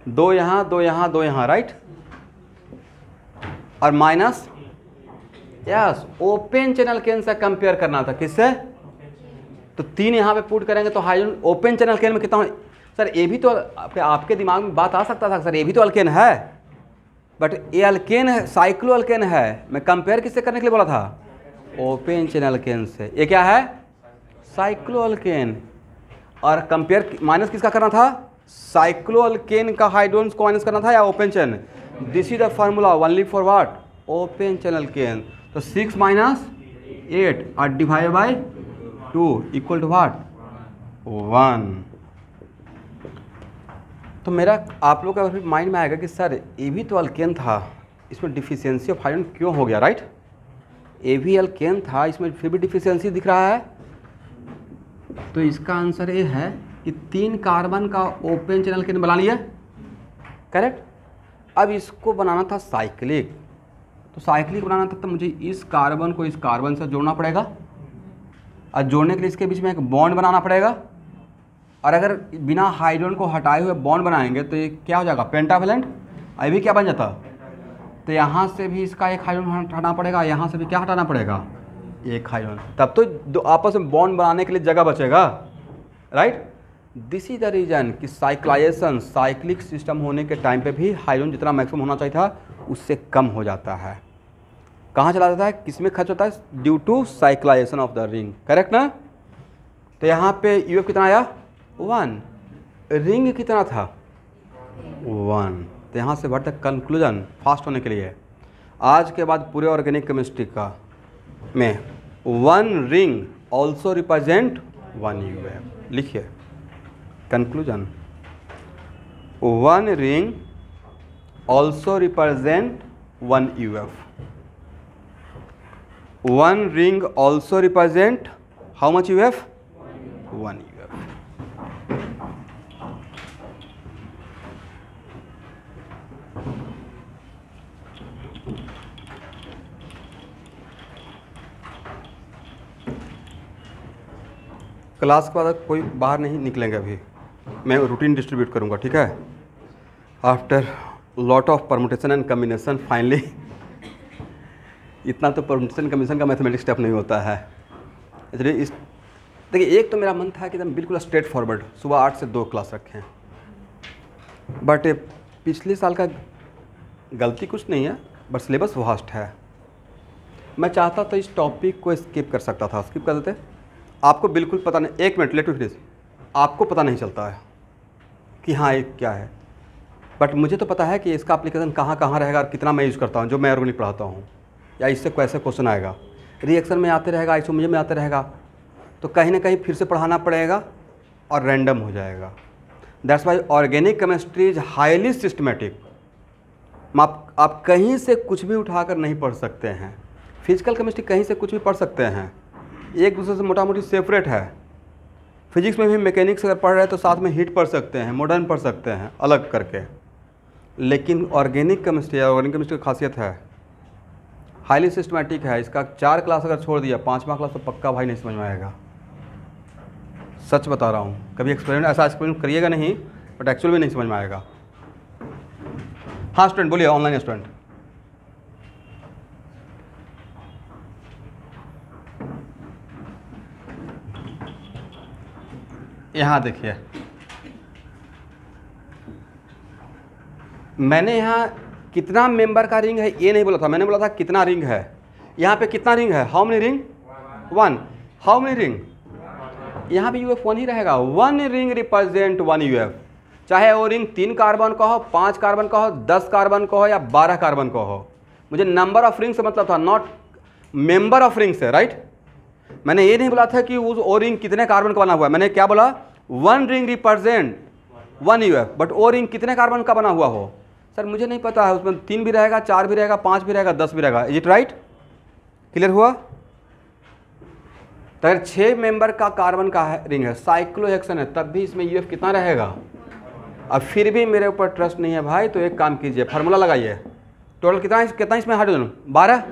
2 यहाँ, 2 यहाँ, 2 यहाँ, राइट। और माइनस यस ओपन चैनल केन से कंपेयर करना था। किससे? तो 3 यहाँ पे पुट करेंगे तो हाइड्रोजन ओपन चैनल केन में कितना? सर ये भी तो आपके दिमाग में बात आ सकता था, सर ये भी तो अल्केन है, बट ये अल्केन है, साइक्लो अल्केन है। मैं कंपेयर किससे करने के लिए बोला था? ओपन चैनल केन से। ये क्या है? Cyclo alkane. और कंपेयर माइनस किसका करना था? साइक्लो अल्केन का हाइड्रोजन को माइनस करना था या open chain? This is the formula only for what? Open chain alkane. तो 6 - 8 और divide by 2 equal to what? 1। तो मेरा आप लोग का माइंड में आएगा कि सर ये भी तो अल्केन था, इसमें डिफिशियंसी ऑफ हाइड्रोजन क्यों हो गया, राइट? ये भी अल्केन था, इसमें फिर भी डिफिशियंसी दिख रहा है। तो इसका आंसर ये है कि 3 कार्बन का ओपन चैनल केन बना लिया, करेक्ट। अब इसको बनाना था साइक्लिक, तो साइक्लिक बनाना था तो मुझे इस कार्बन को इस कार्बन से जोड़ना पड़ेगा, और जोड़ने के लिए इसके बीच में एक बॉन्ड बनाना पड़ेगा। और अगर बिना हाइड्रोजन को हटाए हुए बॉन्ड बनाएंगे तो ये क्या हो जाएगा? पेंटावेलेंट। अभी भी क्या बन जाता? तो यहाँ से भी इसका एक हाइड्रोजन हटाना पड़ेगा, यहाँ से भी क्या हटाना पड़ेगा? एक हाइड्रोजन। तब तो दो आपस में बॉन्ड बनाने के लिए जगह बचेगा, right. This is the reason कि साइक्लाइजेशन साइक्लिक सिस्टम होने के टाइम पे भी हाइड्रोजन जितना मैक्सिमम होना चाहिए था उससे कम हो जाता है। कहाँ चला जाता है? किस में खर्च होता है? Due to cyclization of the ring, correct ना। तो यहाँ पे यूएफ कितना आया? 1। रिंग कितना था? 1। तो यहाँ से बढ़ता कंक्लूजन फास्ट होने के लिए आज के बाद पूरे ऑर्गेनिक केमिस्ट्री का में 1 रिंग ऑल्सो रिप्रेजेंट 1 यूएफ। लिखिए conclusion, 1 ring also represent 1 UF. 1 ring also represent how much UF? 1 UF. Class के बाद कोई बाहर नहीं निकलेंगे, अभी मैं रूटीन डिस्ट्रीब्यूट करूँगा, ठीक है। After lot of permutation and combination finally इतना तो परमुटेशन कम्बिनेशन का मैथमेटिक्स स्टेप नहीं होता है, इसलिए इस देखिए एक तो मेरा मन था कि एकदम बिल्कुल स्ट्रेट फॉरवर्ड सुबह 8 से 2 क्लास रखें, बट पिछले साल का गलती कुछ नहीं है, बट सिलेबस वास्ट है। मैं चाहता था इस टॉपिक को स्किप कर सकता था, स्किप कर देते। आपको बिल्कुल पता नहीं, 1 मिनट लेट टू फिनिश, आपको पता नहीं चलता है कि हाँ ये क्या है, बट मुझे तो पता है कि इसका एप्लीकेशन कहाँ कहाँ रहेगा और कितना मैं यूज़ करता हूँ, जो मैं ऑर्गेनिक पढ़ाता हूँ, या इससे कैसे क्वेश्चन आएगा, रिएक्शन में आते रहेगा, आइसोमेरिज्म में आते रहेगा, तो कहीं ना कहीं फिर से पढ़ाना पड़ेगा और रैंडम हो जाएगा। That's why organic chemistry is highly systematic. आप कहीं से कुछ भी उठाकर नहीं पढ़ सकते हैं। फिजिकल केमिस्ट्री कहीं से कुछ भी पढ़ सकते हैं, एक दूसरे से मोटा मोटी सेपरेट है। फिजिक्स में भी मैकेनिक्स अगर पढ़ रहे हैं तो साथ में हीट पढ़ सकते हैं, मॉडर्न पढ़ सकते हैं अलग करके। लेकिन ऑर्गेनिक केमिस्ट्री की खासियत है हाईली सिस्टमेटिक है। इसका 4 क्लास अगर छोड़ दिया, 5वां क्लास तो पक्का भाई नहीं समझ में आएगा। सच बता रहा हूँ, कभी ऐसा एक्सपेरिमेंट करिएगा नहीं, बट एक्चुअल में नहीं समझ में आएगा। हाँ स्टूडेंट बोलिए, ऑनलाइन स्टूडेंट। यहाँ देखिए, मैंने यहाँ कितना मेंबर का रिंग है ये नहीं बोला था, मैंने बोला था कितना रिंग है। यहाँ पे कितना रिंग है? How many ring? 1। How many ring? यहाँ पे यूएफ 1 ही रहेगा। 1 रिंग रिप्रेजेंट 1 यूएफ। चाहे वो रिंग 3 कार्बन का हो, 5 कार्बन का हो, 10 कार्बन का हो या 12 कार्बन का हो। मुझे नंबर ऑफ रिंग से मतलब था, नॉट मेंबर ऑफ रिंग से, राइट। मैंने ये नहीं बोला था कि उस ओ रिंग कितने कार्बन का बना हुआ है। मैंने क्या बोला? 1 ring represent 1 UF, but o ring कितने कार्बन का बना हुआ हो। सर मुझे नहीं पता है, उसमें 3 भी रहेगा, 4 भी रहेगा, 5 भी रहेगा, 10 भी रहेगा। Is it right? क्लियर हुआ? तो अगर 6 मेंबर का कार्बन का रिंग है, साइक्लोहेक्सेन है, तब भी इसमें यूएफ कितना रहेगा? अब फिर भी मेरे ऊपर ट्रस्ट नहीं है भाई, तो एक काम कीजिए, फार्मूला लगाइए। टोटल कितना इसमें हाइड्रोजन? 12।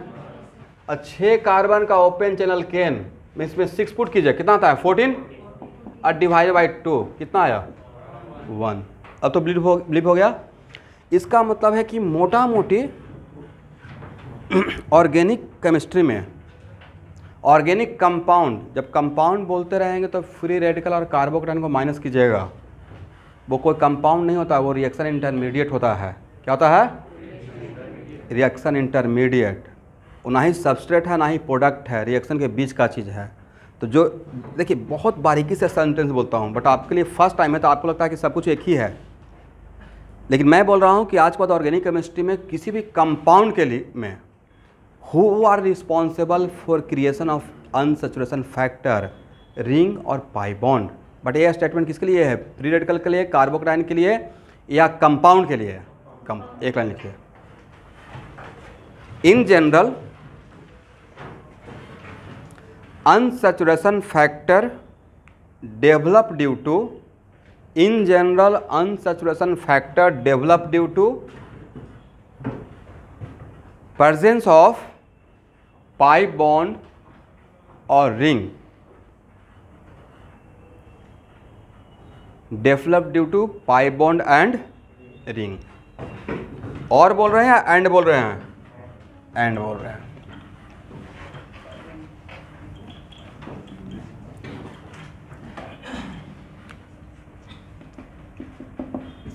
और 6 कार्बन का ओपन चैनल केन में इसमें 6 पुट कीजिए, कितना आता है? 14 और डिवाइड बाई 2 कितना आया? 1। अब तो ब्लीप हो गया। इसका मतलब है कि मोटा मोटी ऑर्गेनिक केमिस्ट्री में ऑर्गेनिक कंपाउंड, जब कंपाउंड बोलते रहेंगे तो फ्री रेडिकल और कार्बोकेटाइन को माइनस कीजिएगा। वो कोई कंपाउंड नहीं होता, वो रिएक्शन इंटरमीडिएट होता है। क्या होता है? Reaction intermediate. ना ही सबस्ट्रेट है ना ही प्रोडक्ट है, रिएक्शन के बीच का चीज़ है। तो जो देखिए, बहुत बारीकी से सेंटेंस बोलता हूँ, बट आपके लिए फर्स्ट टाइम है तो आपको लगता है कि सब कुछ एक ही है। लेकिन मैं बोल रहा हूँ कि आज के बाद ऑर्गेनिक केमिस्ट्री में किसी भी कंपाउंड के लिए में who are responsible for creation of unsaturation factor, ring और पाई बॉन्ड। बट ये स्टेटमेंट किसके लिए है? फ्री रेडिकल के लिए, कार्बोकेटाइन के लिए या कंपाउंड के लिए? एक लाइन लिखिए। In general unsaturation factor develop due to unsaturation factor develop due to presence of pi bond or ring, develop due to pi bond and ring। और बोल रहे हैं या एंड बोल रहे हैं? एंड बोल रहे हैं।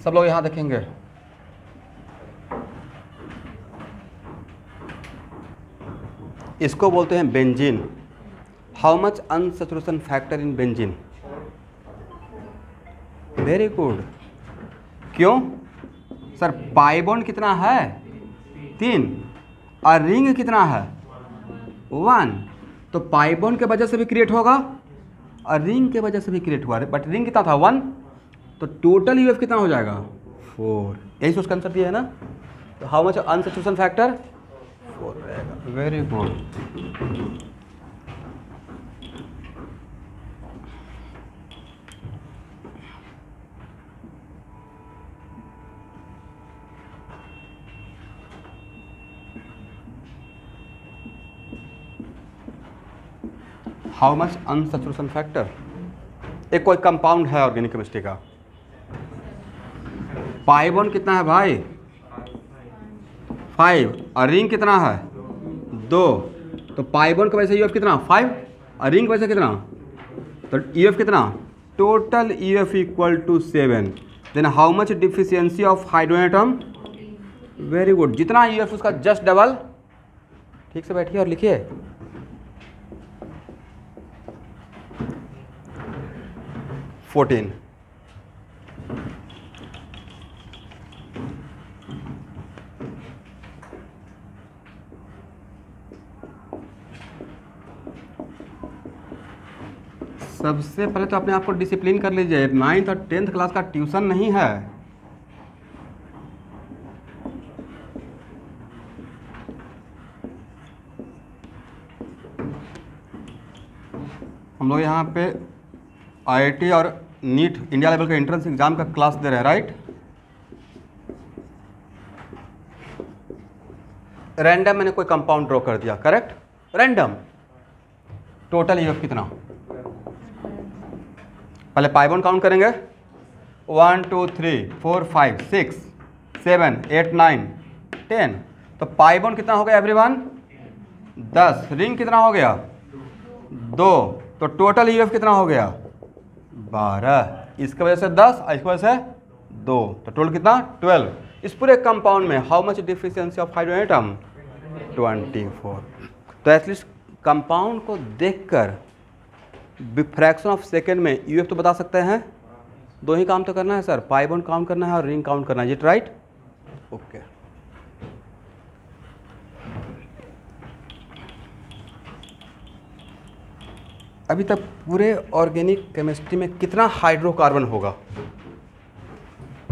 सब लोग यहां देखेंगे। इसको बोलते हैं benzene. How much unsaturation factor in benzene? Very good. क्यों सर? पाई बॉन्ड कितना है? 3 और रिंग कितना है? 1। तो पाई बॉन्ड के वजह से भी क्रिएट होगा और रिंग के वजह से भी क्रिएट हुआ, बट रिंग कितना था? 1। तो टोटल यूएफ कितना हो जाएगा? 4। यही सोच आंसर दिया है ना। तो हाउ मच अनसैचुरेशन फैक्टर? 4 रहेगा। Very good. How much unsaturation factor? एक कोई कंपाउंड है ऑर्गेनिक केमिस्ट्री का, पाई बॉन्ड कितना है भाई? 5 और रिंग कितना है? 2। तो पाई बॉन्ड की वजह से यूएफ कितना? 5 और रिंग की वजह से कितना? तो यूएफ कितना? Total UF equal to 7। Then how much deficiency of hydrogen atom? Very good. जितना यूएफ उसका जस्ट डबल। ठीक से बैठिए और लिखिए। फोर्टीन। सबसे पहले तो अपने आप को डिसिप्लिन कर लीजिए। 9th और 10th क्लास का ट्यूशन नहीं है। हम लोग यहाँ पे IIT और नीट इंडिया लेवल के एंट्रेंस एग्जाम का क्लास दे रहे हैं, राइट। रैंडम मैंने कोई कंपाउंड ड्रॉ कर दिया, करेक्ट, रैंडम। टोटल ईएफ कितना, पहले पाई बॉन्ड काउंट करेंगे। 1 2 3 4 5 6 7 8 9 10। तो पाई बॉन्ड कितना हो गया एवरीवन, 10। रिंग कितना हो गया, 2। तो टोटल ईएफ कितना हो गया, 12। इसकी वजह से 10 और इसकी वजह से 2, तो टोटल कितना, 12। इस पूरे कंपाउंड में how much deficiency of hydrogen atom, 24। तो एटलीस्ट कंपाउंड को देखकर फ्रैक्शन ऑफ सेकेंड में यूएफ तो बता सकते हैं। दो ही काम तो करना है सर, पाई बॉन्ड काउंट करना है और रिंग काउंट करना है, इट राइट, ओके। अभी तक पूरे ऑर्गेनिक केमिस्ट्री में कितना हाइड्रोकार्बन होगा,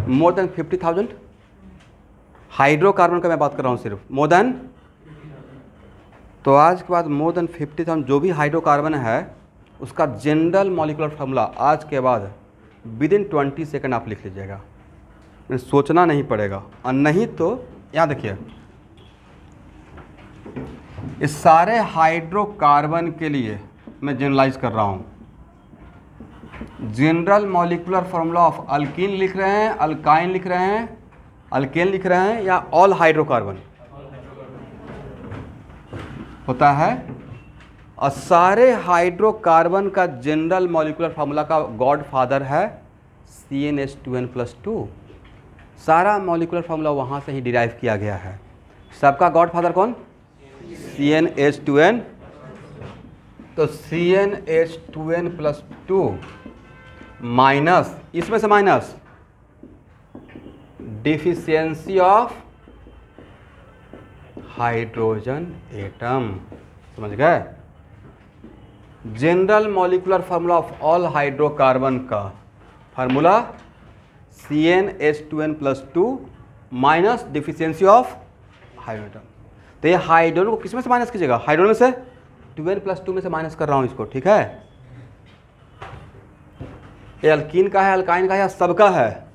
मोर देन 50,000। हाइड्रोकार्बन का मैं बात कर रहा हूँ सिर्फ, मोर देन। तो आज के बाद मोर देन 50,000 जो भी हाइड्रोकार्बन है उसका जनरल मॉलिक्यूलर फार्मूला आज के बाद विदिन 20 सेकंड आप लिख लीजिएगा, सोचना नहीं पड़ेगा। और नहीं तो यहाँ देखिए, इस सारे हाइड्रोकार्बन के लिए मैं जनरलाइज कर रहा हूँ। General molecular formula of alkyne लिख रहे हैं, अल्काइन लिख रहे हैं, अल्केन लिख रहे हैं, या ऑल हाइड्रोकार्बन होता है। और सारे हाइड्रोकार्बन का जनरल मॉलिक्यूलर फार्मूला का गॉड फादर है CnH2n+2। सारा मॉलिक्यूलर फार्मूला वहाँ से ही डिराइव किया गया है। सबका गॉड फादर कौन, CnH2n। तो CnH2n+2 माइनस, इसमें से minus deficiency of hydrogen atom, समझ गए। General molecular formula of all hydrocarbon का formula CnH2n+2 minus deficiency of hydrogen. तो ये हाइड्रोजन को किस में से माइनस कीजिएगा, हाइड्रोजन में से, 2n+2 में से माइनस कर रहा हूँ इसको, ठीक है। ये अल्कीन का है, अल्काइन का है, या सबका है।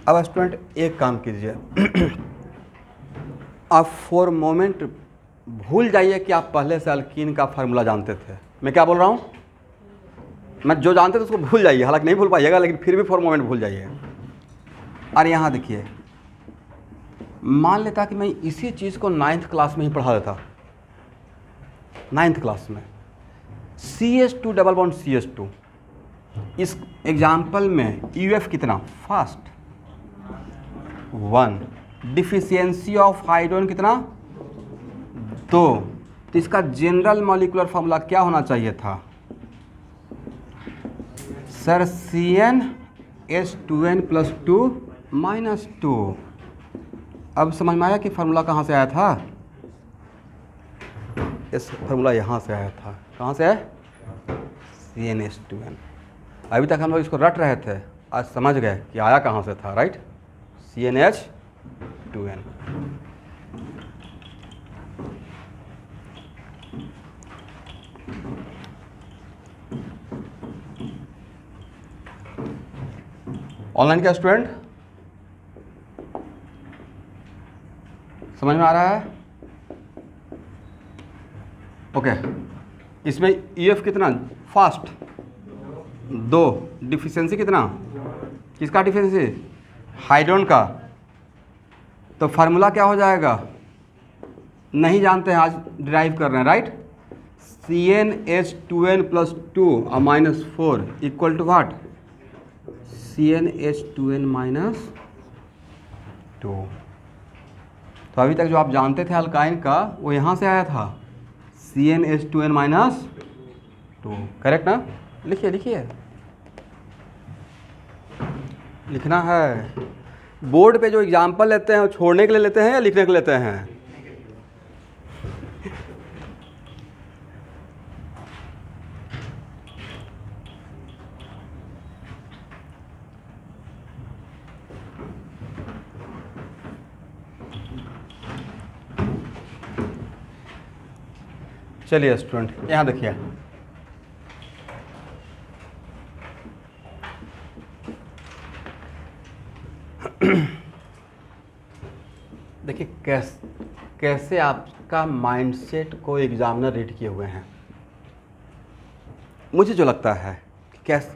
अब स्टूडेंट एक काम कीजिए, आप फॉर मोमेंट भूल जाइए कि आप पहले से अल्कीन का फार्मूला जानते थे। मैं क्या बोल रहा हूँ, मैं जो जानते थे उसको भूल जाइए, हालांकि नहीं भूल पाइएगा लेकिन फिर भी फॉर मोमेंट भूल जाइए। और यहाँ देखिए, मान लेता कि मैं इसी चीज़ को 9th क्लास में ही पढ़ा देता, 9th क्लास में, CH2 डबल बॉन्ड CH2। इस एग्जाम्पल में यूएफ कितना, फास्ट 1, डिफिशियंसी ऑफ हाइड्रोजन कितना, 2। तो इसका जनरल मॉलिक्यूलर फार्मूला क्या होना चाहिए था सर, CnH2n+2 -2। अब समझ में आया कि फार्मूला कहाँ से आया था, इस फार्मूला यहाँ से आया था। कहाँ से है, CnH2n। अभी तक हम लोग इसको रट रहे थे, आज समझ गए कि आया कहाँ से था, राइट, CnH2n। ऑनलाइन का स्टूडेंट समझ में आ रहा है, ओके। इसमें ईएफ कितना, फास्ट 2, डिफिशियंसी कितना, किसका डिफिशियंसी, हाइड्रोजन का। तो फार्मूला क्या हो जाएगा, नहीं जानते हैं, आज डिराइव कर रहे हैं, राइट। CnH2n+2 और -4 इक्वल टू व्हाट, CnH2n-2। तो अभी तक जो आप जानते थे अल्काइन का, वो यहाँ से आया था, CnH2n-2, करेक्ट ना। लिखिए लिखिए, लिखना है। बोर्ड पे जो एग्जाम्पल लेते हैं वो छोड़ने के लिए लेते हैं या लिखने के लिए लेते हैं, चलिए स्टूडेंट यहाँ देखिए, देखिए कैसे आपका माइंडसेट को एग्जामिनर रीड किए हुए हैं। मुझे जो लगता है कैसे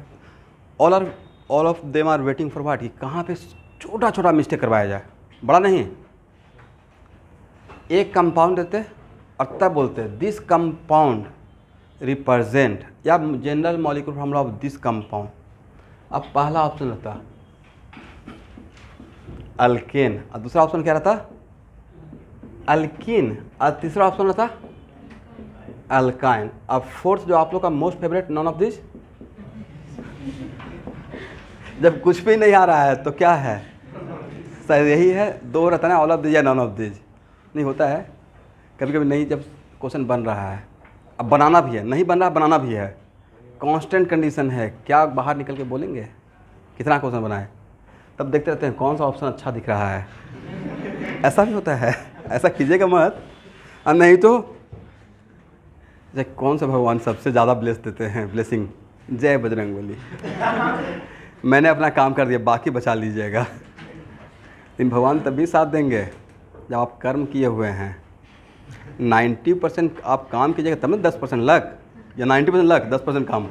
all of them are waiting for what, कि कहाँ पे छोटा छोटा मिस्टेक करवाया जाए, बड़ा नहीं। एक कंपाउंड देते और तब बोलते दिस कंपाउंड रिप्रेजेंट या general molecular formula of this compound. अब पहला ऑप्शन रहता अल्केन और दूसरा ऑप्शन क्या रहता अल्कीन और तीसरा ऑप्शन रहता अल्काइन। अब फोर्थ जो आप लोग का most favourite, none of this. जब कुछ भी नहीं आ रहा है तो क्या है, सही यही है, दो रहता है ऑल ऑफ दिस या नॉन ऑफ दिस। नहीं होता है कभी कभी नहीं, जब क्वेश्चन बन रहा है, अब बनाना भी है, नहीं बन रहा बनाना भी है, कांस्टेंट कंडीशन है, क्या बाहर निकल के बोलेंगे कितना क्वेश्चन बनाए, तब देखते रहते हैं कौन सा ऑप्शन अच्छा दिख रहा है। ऐसा भी होता है, ऐसा कीजिएगा मत। और नहीं तो कौन सा भगवान सबसे ज़्यादा ब्लेस देते हैं, ब्लेसिंग, जय बजरंगबली। मैंने अपना काम कर दिया, बाकी बचा लीजिएगा। लेकिन भगवान तभी साथ देंगे जब आप कर्म किए हुए हैं। 90% आप काम कीजिएगा तब ना 10% लक, या 90% लक 10% काम।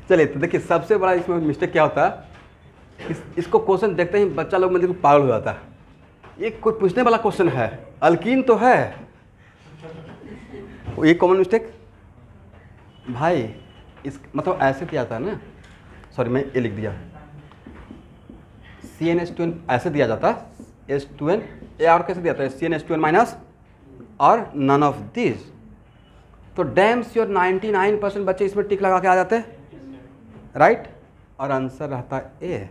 चलिए तो देखिए सबसे बड़ा इसमें मिस्टेक क्या होता है, इसको क्वेश्चन देखते ही बच्चा लोग मतलब पागल हो जाता है। ये कोई पूछने वाला क्वेश्चन है, अल्कीन तो है। ये कॉमन मिस्टेक भाई, इस मतलब ऐसे दिया था ना, सॉरी मैं ये लिख दिया, CnH2n ऐसे दिया जाता, H2n, ये और कैसे दिया था, CnH2n माइनस और नन ऑफ दिस। तो डैम श्योर 99% बच्चे इसमें टिक लगा के आ जाते, राइट। और आंसर रहता ए।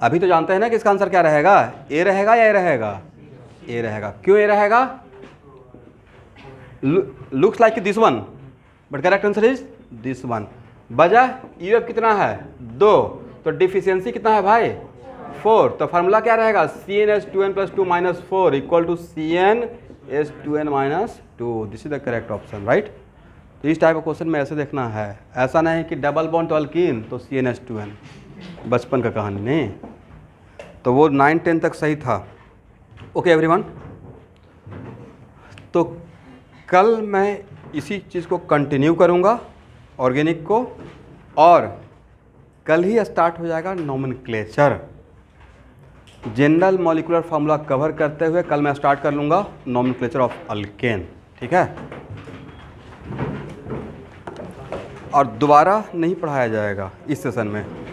अभी तो जानते हैं ना कि इसका आंसर क्या रहेगा, ए रहेगा या ए रहेगा, ए रहेगा। क्यों ए रहेगा, looks like this one but correct answer is this one. वजह यूएफ कितना है 2, तो डिफिशियंसी कितना है भाई 4, तो फार्मूला क्या रहेगा CnH2n + 2 - 4 equal to CnH2n - 2। This is the correct option, right. तो इस टाइप का क्वेश्चन में ऐसे देखना है, ऐसा नहीं कि डबल बॉन्ड तो अल्कीन तो CnH2n, बचपन का कहानी नहीं। तो वो 9-10 तक सही था। ओके एवरीवन, तो कल मैं इसी चीज़ को कंटिन्यू करूँगा ऑर्गेनिक को, और कल ही स्टार्ट हो जाएगा nomenclature. General molecular formula cover करते हुए कल मैं स्टार्ट कर लूँगा नोमेनक्लेचर ऑफ अल्केन, ठीक है। और दोबारा नहीं पढ़ाया जाएगा इस सेशन में।